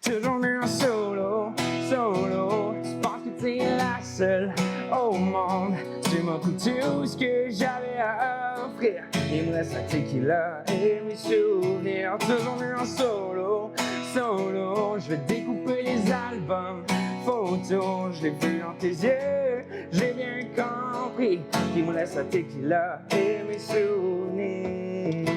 Toujours mieux en solo, solo. Tu penses que t'es la seule au monde. Tu m'as pris tout ce que j'avais à offrir. Il me reste un tequila et mes souvenirs. Toujours mieux en solo, solo. Je vais découper les albums, photos. Je l'ai vu dans tes yeux, j'ai bien compris. Il me reste un tequila et mes souvenirs.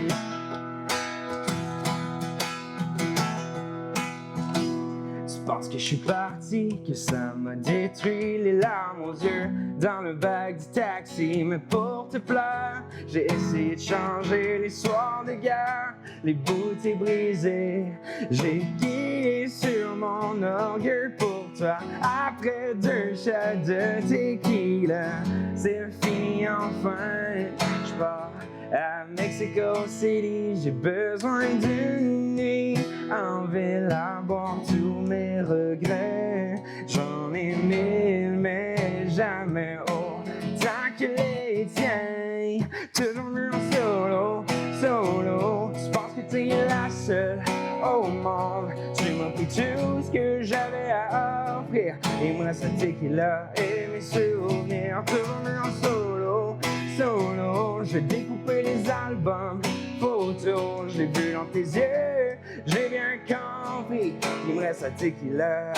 Tu penses que je suis parti, que ça m'a détruit, les larmes aux yeux dans le bac du taxi. Mais pour te plaire, j'ai essayé de changer les soirs de guerre, les bouteilles brisées. J'ai guillé sur mon orgueil pour toi. Après 2 shots de tequila, c'est fini enfin. Je pars à Mexico City, j'ai besoin d'une nuit en ville à boire tous mes regrets. J'en ai mille, mais jamais autant que les tiens. Toujours mieux en solo, solo. Tu penses que t'es la seule au monde. Tu m'as pris tout ce que j'avais à offrir. Et moi, ça tequila et mes souvenirs. Toujours mieux en solo, solo. Je vais découper les albums, photos. Je l'ai vu dans tes yeux, j'ai bien compris. Il me reste un tequila.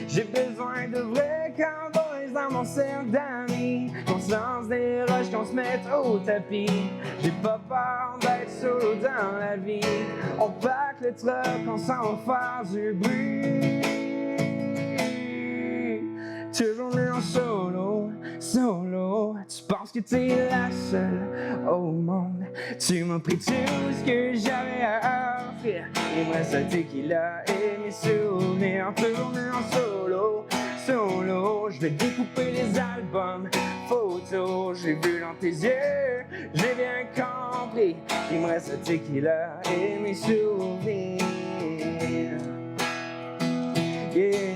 J'ai besoin de vrais cowboys dans mon cercle d'amis. Qu'on se lance des roches, qu'on se mette au tapis. J'ai pas peur d'être solo dans la vie. On pack le truck, on s'en va faire du bruit. Toujours mieux en solo, solo. Tu penses que t'es la seule au monde. Tu m'as pris tout ce que j'avais à offrir. Il me reste un tequila et mes souvenirs. Toujours mieux en solo, solo. Je vais découper les albums, photos. J'ai vu dans tes yeux, j'ai bien compris. Il me reste un tequila et mes souvenirs. Yeah.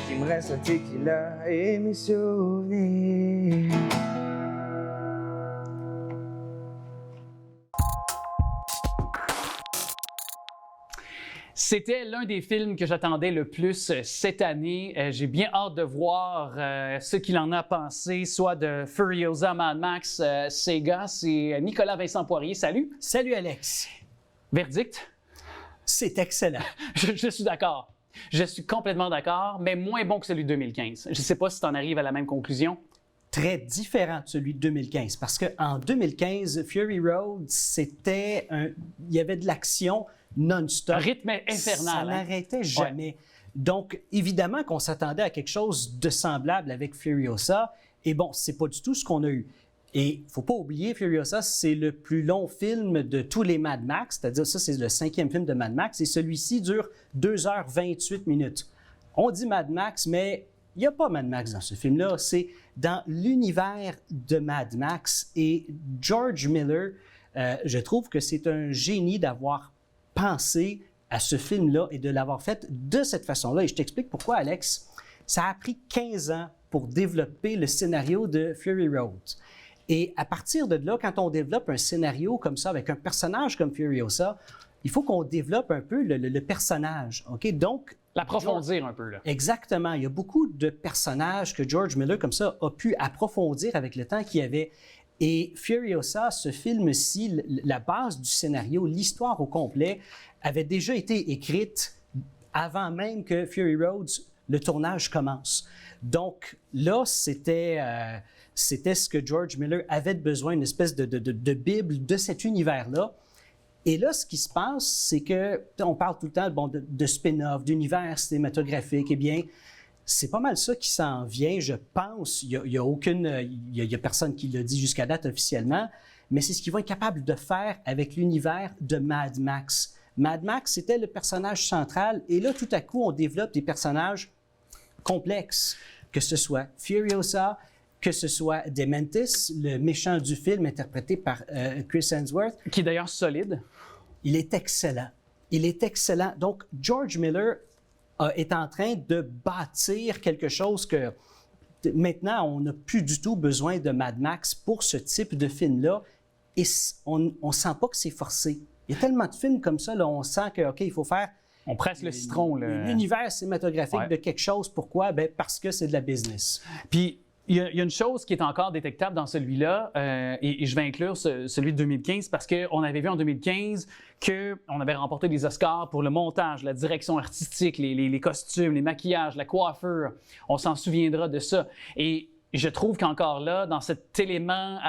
Il me reste un tequila et mes souvenirs. C'était l'un des films que j'attendais le plus cette année. J'ai bien hâte de voir ce qu'il en a pensé, soit de Furiosa, Mad Max, Sega. C'est Nicolas Vincent Poirier. Salut! Salut Alex! Verdict? C'est excellent. Je suis d'accord. Je suis complètement d'accord, mais moins bon que celui de 2015. Je ne sais pas si tu en arrives à la même conclusion. Très différent de celui de 2015, parce qu'en 2015, Fury Road, il y avait de l'action non-stop. Un rythme infernal. Ça n'arrêtait jamais. Ouais. Donc, évidemment qu'on s'attendait à quelque chose de semblable avec Furiosa, et bon, c'est pas du tout ce qu'on a eu. Et il ne faut pas oublier, Furiosa, c'est le plus long film de tous les Mad Max, c'est-à-dire ça, c'est le 5e film de Mad Max, et celui-ci dure 2h28. On dit Mad Max, mais il n'y a pas Mad Max dans ce film-là, c'est dans l'univers de Mad Max. Et George Miller, je trouve que c'est un génie d'avoir pensé à ce film-là et de l'avoir fait de cette façon-là. Et je t'explique pourquoi, Alex. Ça a pris 15 ans pour développer le scénario de Fury Road. Et à partir de là, quand on développe un scénario comme ça, avec un personnage comme Furiosa, il faut qu'on développe un peu le personnage. OK? Donc, l'approfondir un peu, là. Exactement. Il y a beaucoup de personnages que George Miller, comme ça, a pu approfondir avec le temps qu'il y avait. Et Furiosa, ce film-ci, la base du scénario, l'histoire au complet, avait déjà été écrite avant même que Fury Road, le tournage commence. Donc là, c'était ce que George Miller avait besoin, une espèce de bible de cet univers-là. Et là, ce qui se passe, c'est que, on parle tout le temps de spin-off, d'univers cinématographique. Eh bien, c'est pas mal ça qui s'en vient, je pense. Il y a personne qui l'a dit jusqu'à date officiellement, mais c'est ce qu'ils vont être capables de faire avec l'univers de Mad Max. Mad Max, c'était le personnage central, et là, tout à coup, on développe des personnages complexes, que ce soit Furiosa, que ce soit Dementis, le méchant du film interprété par Chris Hemsworth. Qui est d'ailleurs solide. Il est excellent. Il est excellent. Donc, George Miller est en train de bâtir quelque chose que maintenant, on n'a plus du tout besoin de Mad Max pour ce type de film-là. Et on ne sent pas que c'est forcé. Il y a tellement de films comme ça, là, on sent que, OK, il faut faire... On presse le citron. L'univers cinématographique de quelque chose. Pourquoi? Bien, parce que c'est de la business. Puis, il y a une chose qui est encore détectable dans celui-là, et je vais inclure celui de 2015 parce qu'on avait vu en 2015 qu'on avait remporté des Oscars pour le montage, la direction artistique, les costumes, les maquillages, la coiffure. On s'en souviendra de ça. Et je trouve qu'encore là, dans cet élément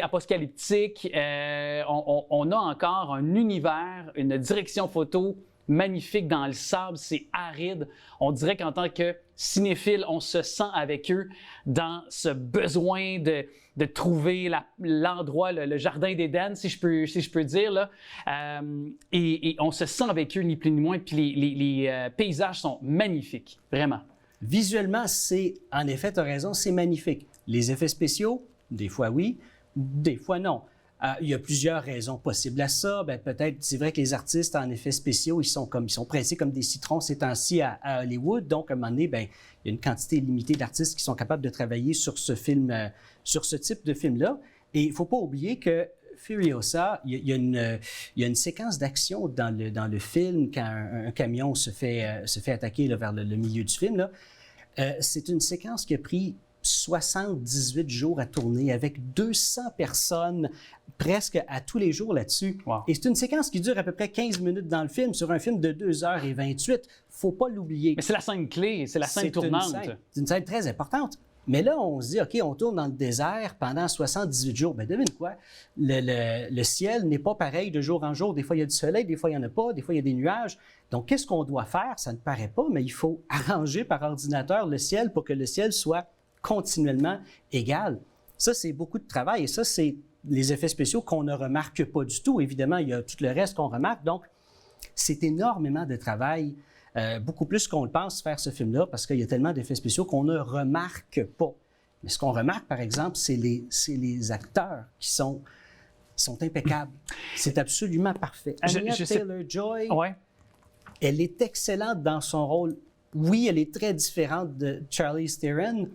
apocalyptique, on a encore un univers, une direction photo magnifique dans le sable, c'est aride. On dirait qu'en tant que cinéphile, on se sent avec eux dans ce besoin de trouver l'endroit, le jardin d'Éden, si je peux dire. Là. Et on se sent avec eux, ni plus ni moins. Puis les paysages sont magnifiques, vraiment. Visuellement, en effet, tu as raison, c'est magnifique. Les effets spéciaux, des fois oui, des fois non. Il y a plusieurs raisons possibles à ça. Bien, peut-être, c'est vrai que les artistes en effets spéciaux, ils sont pressés comme des citrons ces temps-ci à Hollywood. Donc, à un moment donné, bien, il y a une quantité limitée d'artistes qui sont capables de travailler sur ce film, sur ce type de film-là. Et il ne faut pas oublier que Furiosa, il y a une séquence d'action dans le film quand un camion se fait attaquer là, vers le milieu du film. Là. C'est une séquence qui a pris 78 jours à tourner avec 200 personnes presque à tous les jours là-dessus. Wow. Et c'est une séquence qui dure à peu près 15 minutes dans le film, sur un film de 2h28. Faut pas l'oublier. Mais c'est la scène clé, c'est la scène tournante. C'est une scène très importante. Mais là, on se dit, OK, on tourne dans le désert pendant 78 jours. Bien, devine quoi? Le ciel n'est pas pareil de jour en jour. Des fois, il y a du soleil, des fois, il n'y en a pas, des fois, il y a des nuages. Donc, qu'est-ce qu'on doit faire? Ça ne paraît pas, mais il faut arranger par ordinateur le ciel pour que le ciel soit continuellement égal. Ça, c'est beaucoup de travail et ça, c'est les effets spéciaux qu'on ne remarque pas du tout. Évidemment, il y a tout le reste qu'on remarque. Donc, c'est énormément de travail, beaucoup plus qu'on le pense faire ce film-là parce qu'il y a tellement d'effets spéciaux qu'on ne remarque pas. Mais ce qu'on remarque, par exemple, c'est les acteurs qui sont impeccables. C'est absolument parfait. Anya Taylor-Joy, elle est excellente dans son rôle. Oui, elle est très différente de Charlize Theron,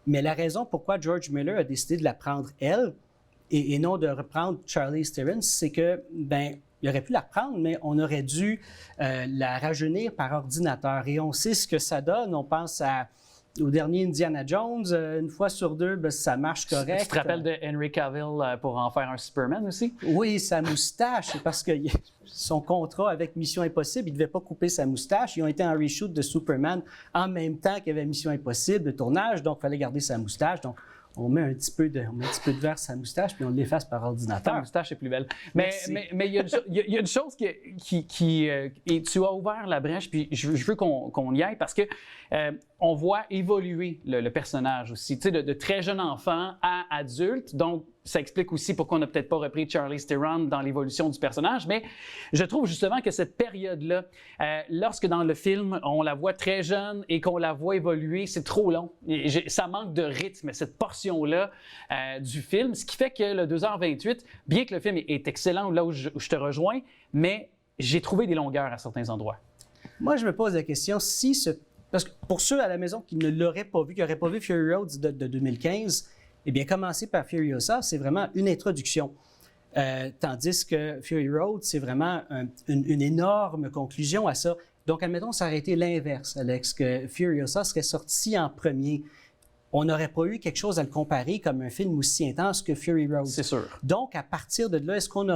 mais la raison pourquoi George Miller a décidé de la prendre, elle, et non de reprendre Charlize Theron, c'est que, ben, il aurait pu la reprendre, mais on aurait dû la rajeunir par ordinateur. Et on sait ce que ça donne. On pense au dernier Indiana Jones. Une fois sur deux, ben, ça marche correct. Tu te rappelles de Henry Cavill pour en faire un Superman aussi? Oui, sa moustache, parce que son contrat avec Mission Impossible, il ne devait pas couper sa moustache. Ils ont été en reshoot de Superman en même temps qu'il y avait Mission Impossible, le tournage, donc il fallait garder sa moustache. Donc, on met un petit peu de verre sur sa moustache, puis on l'efface par ordinateur. Ta moustache est plus belle. Mais il y a une chose qui et tu as ouvert la brèche, puis je veux qu'on y aille parce que on voit évoluer le personnage aussi, tu sais, de très jeune enfant à adulte. Donc, ça explique aussi pourquoi on n'a peut-être pas repris Charlize Theron dans l'évolution du personnage. Mais je trouve justement que cette période-là, lorsque dans le film, on la voit très jeune et qu'on la voit évoluer, c'est trop long. Ça manque de rythme, cette portion-là du film. Ce qui fait que le 2h28, bien que le film est excellent, là où je te rejoins, mais j'ai trouvé des longueurs à certains endroits. Moi, je me pose la question, parce que pour ceux à la maison qui ne l'auraient pas vu, qui n'auraient pas vu Fury Road de 2015, eh bien, commencer par Furiosa, c'est vraiment une introduction. Tandis que Fury Road, c'est vraiment une énorme conclusion à ça. Donc, admettons, ça aurait été l'inverse, Alex, que Furiosa serait sorti en premier. On n'aurait pas eu quelque chose à le comparer comme un film aussi intense que Fury Road. C'est sûr. Donc, à partir de là, est-ce qu'on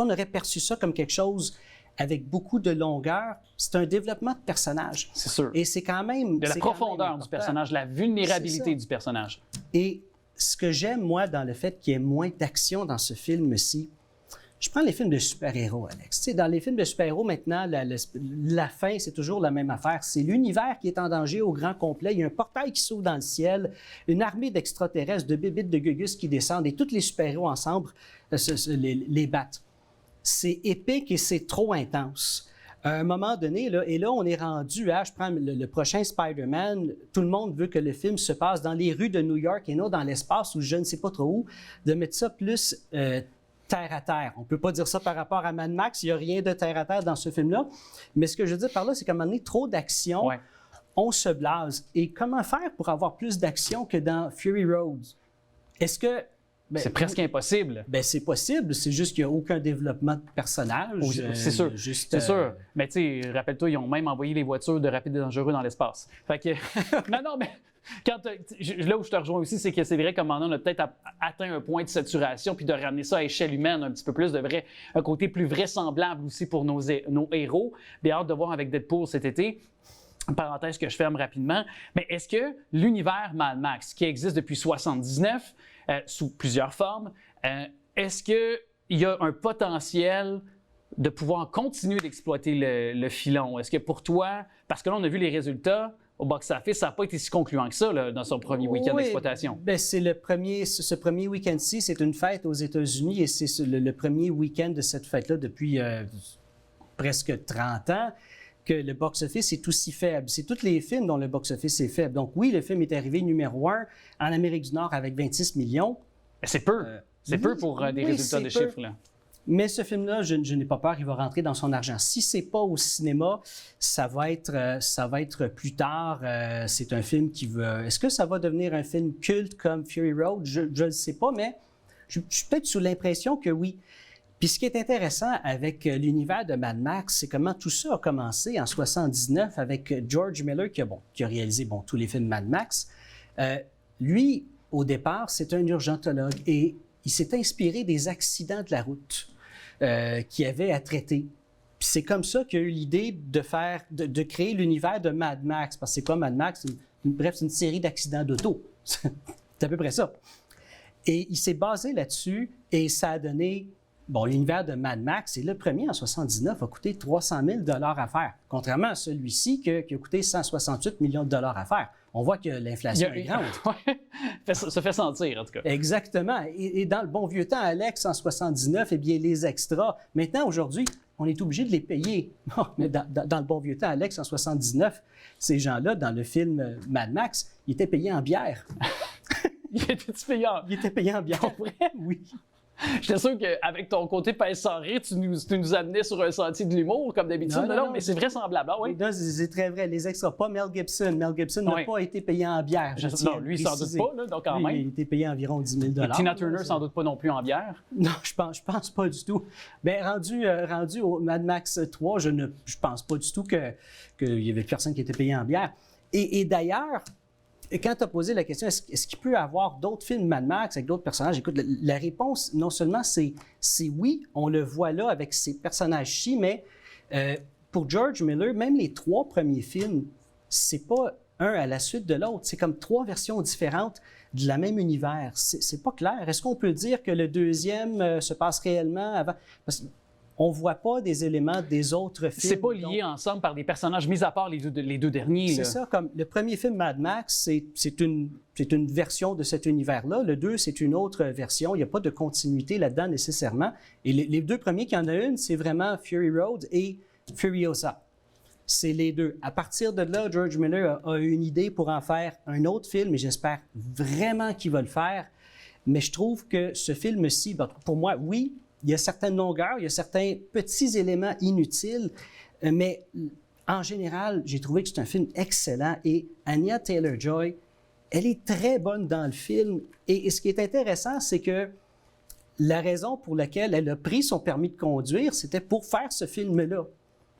aurait perçu ça comme quelque chose avec beaucoup de longueur? C'est un développement de personnage. C'est sûr. Et c'est quand même... De la profondeur du personnage, la vulnérabilité du personnage. Et ce que j'aime, moi, dans le fait qu'il y ait moins d'action dans ce film-ci, je prends les films de super-héros, Alex. Tu sais, dans les films de super-héros, maintenant, la fin, c'est toujours la même affaire. C'est l'univers qui est en danger au grand complet. Il y a un portail qui s'ouvre dans le ciel, une armée d'extraterrestres, de bébites, de gugus qui descendent, et tous les super-héros ensemble les battent. C'est épique et c'est trop intense. À un moment donné, là on est rendu à, je prends le prochain Spider-Man, tout le monde veut que le film se passe dans les rues de New York et non dans l'espace ou je ne sais pas trop où, de mettre ça plus terre à terre. On ne peut pas dire ça par rapport à Mad Max. Il n'y a rien de terre à terre dans ce film-là. Mais ce que je veux dire par là, c'est qu'à un moment donné, trop d'action, on se blase. Et comment faire pour avoir plus d'action que dans Fury Road? Est-ce que... c'est presque impossible. C'est possible, c'est juste qu'il n'y a aucun développement de personnage. C'est sûr, c'est sûr. Mais tu sais, rappelle-toi, ils ont même envoyé les voitures de Rapide et Dangereux dans l'espace. Fait que... non, mais... là où je te rejoins aussi, c'est que c'est vrai qu'à un moment donné, on a peut-être atteint un point de saturation, puis de ramener ça à échelle humaine un petit peu plus, un côté plus vraisemblable aussi pour nos héros. Bien, hâte de voir avec Deadpool cet été. Parenthèse que je ferme rapidement. Mais est-ce que l'univers Mad Max, qui existe depuis 1979, sous plusieurs formes, est-ce qu'il y a un potentiel de pouvoir continuer d'exploiter le filon? Est-ce que pour toi, parce que là, on a vu les résultats, au box-office, ça n'a pas été si concluant que ça là, dans son premier week-end d'exploitation. C'est ce premier week-end-ci, c'est une fête aux États-Unis et c'est le premier week-end de cette fête-là depuis presque 30 ans que le box-office est aussi faible. C'est tous les films dont le box-office est faible. Donc oui, le film est arrivé numéro 1 en Amérique du Nord avec 26 millions. C'est peu. C'est peu pour des résultats de chiffres. Là. Mais ce film-là, je n'ai pas peur, il va rentrer dans son argent. Si c'est pas au cinéma, ça va être plus tard. C'est un film qui veut... Est-ce que ça va devenir un film culte comme Fury Road? Je ne le sais pas, mais je suis peut-être sous l'impression que oui. Puis ce qui est intéressant avec l'univers de Mad Max, c'est comment tout ça a commencé en 1979 avec George Miller, qui a réalisé tous les films Mad Max. Lui, au départ, c'est un urgentologue et il s'est inspiré des accidents de la route qu'il avait à traiter. Puis c'est comme ça qu'il a eu l'idée de créer l'univers de Mad Max. Parce que c'est quoi Mad Max? C'est une série d'accidents d'auto. C'est à peu près ça. Et il s'est basé là-dessus et ça a donné... l'univers de Mad Max, et le premier en 1979 a coûté 300 000 $ à faire, contrairement à celui-ci qui a coûté 168 millions de dollars à faire. On voit que l'inflation est grande. Ça fait sentir, en tout cas. Exactement. Et dans le bon vieux temps, Alex, en 1979, eh bien, les extras, maintenant, aujourd'hui, on est obligé de les payer. Mais dans le bon vieux temps, Alex, en 1979, ces gens-là, dans le film Mad Max, ils étaient payés en bière. Ils étaient payés en bière. Pour vrai? Oui. J'étais sûr qu'avec ton côté pèse sans rire, tu nous amenais sur un sentier de l'humour, comme d'habitude. Non, mais c'est vraisemblable. Ah, oui. Non, c'est très vrai. Les extras, pas Mel Gibson. Mel Gibson n'a pas été payé en bière. Non, lui, sans doute pas, là, donc quand même. Il a été payé environ 10 000 $. Tina Turner, sans doute pas non plus en bière. Non, je pense pas du tout. Bien, rendu au Mad Max 3, je pense pas du tout qu'il y avait personne qui était payé en bière. Et d'ailleurs, quand tu as posé la question, est-ce qu'il peut y avoir d'autres films Mad Max avec d'autres personnages? Écoute, la réponse, non seulement c'est oui, on le voit là avec ces personnages-ci, mais pour George Miller, même les 3 premiers films, c'est pas un à la suite de l'autre. C'est comme 3 versions différentes de la même univers. C'est pas clair. Est-ce qu'on peut dire que le deuxième se passe réellement avant? Parce on ne voit pas des éléments des autres films. C'est pas lié ensemble par des personnages, mis à part les deux derniers. C'est ça, comme le premier film Mad Max, c'est une version de cet univers-là. Le 2, c'est une autre version. Il n'y a pas de continuité là-dedans nécessairement. Et les 2 premiers, qu'il y en a une, c'est vraiment Fury Road et Furiosa. C'est les 2. À partir de là, George Miller a eu une idée pour en faire un autre film, et j'espère vraiment qu'il va le faire. Mais je trouve que ce film-ci, pour moi, oui, il y a certaines longueurs, il y a certains petits éléments inutiles, mais en général, j'ai trouvé que c'est un film excellent et Anya Taylor-Joy, elle est très bonne dans le film. Et ce qui est intéressant, c'est que la raison pour laquelle elle a pris son permis de conduire, c'était pour faire ce film-là.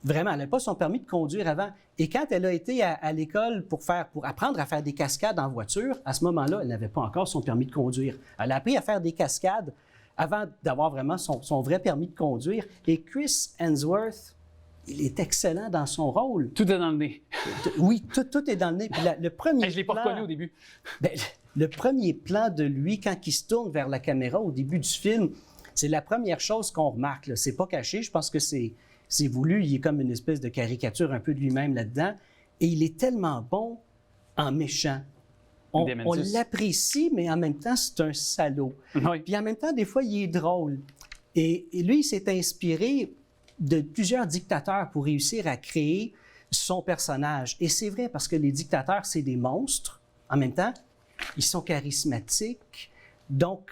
Vraiment, elle n'a pas son permis de conduire avant. Et quand elle a été à l'école pour apprendre à faire des cascades en voiture, à ce moment-là, elle n'avait pas encore son permis de conduire. Elle a appris à faire des cascades avant d'avoir vraiment son vrai permis de conduire. Et Chris Hemsworth, il est excellent dans son rôle. Tout est dans le nez. Oui, tout est dans le nez. Puis le premier je ne l'ai pas reconnu au début. Le premier plan de lui, quand il se tourne vers la caméra au début du film, c'est la première chose qu'on remarque. C'est pas caché, je pense que c'est voulu. Il est comme une espèce de caricature un peu de lui-même là-dedans. Et il est tellement bon en méchant. On l'apprécie, mais en même temps, c'est un salaud. Oui. Puis en même temps, des fois, il est drôle. Et lui, il s'est inspiré de plusieurs dictateurs pour réussir à créer son personnage. Et c'est vrai, parce que les dictateurs, c'est des monstres. En même temps, ils sont charismatiques. Donc,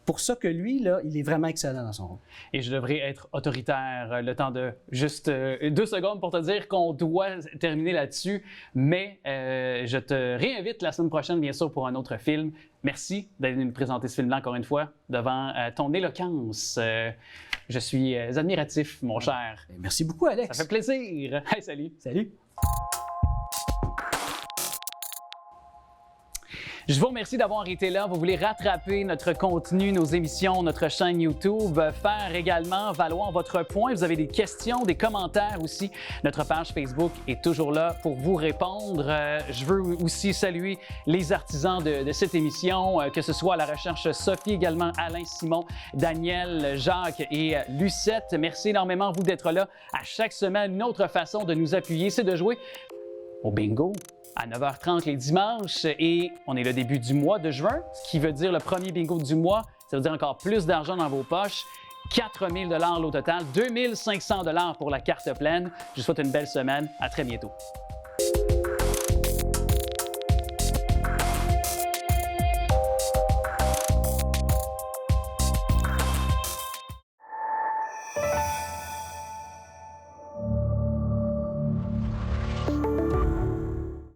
pour ça que lui, là, il est vraiment excellent dans son rôle. Et je devrais être autoritaire le temps de juste 2 secondes pour te dire qu'on doit terminer là-dessus. Mais je te réinvite la semaine prochaine, bien sûr, pour un autre film. Merci d'être venu me présenter ce film-là encore une fois devant ton éloquence. Je suis admiratif, mon cher. Merci beaucoup, Alex. Ça fait plaisir. Hey, salut. Salut. Je vous remercie d'avoir été là. Vous voulez rattraper notre contenu, nos émissions, notre chaîne YouTube, faire également valoir votre point. Vous avez des questions, des commentaires aussi. Notre page Facebook est toujours là pour vous répondre. Je veux aussi saluer les artisans de cette émission, que ce soit à la recherche Sophie, également Alain, Simon, Daniel, Jacques et Lucette. Merci énormément, vous, d'être là à chaque semaine. Une autre façon de nous appuyer, c'est de jouer au bingo à 9h30 les dimanches et on est le début du mois de juin, ce qui veut dire le premier bingo du mois. Ça veut dire encore plus d'argent dans vos poches. 4 000 $ au total, 2 500 $ pour la carte pleine. Je vous souhaite une belle semaine. À très bientôt.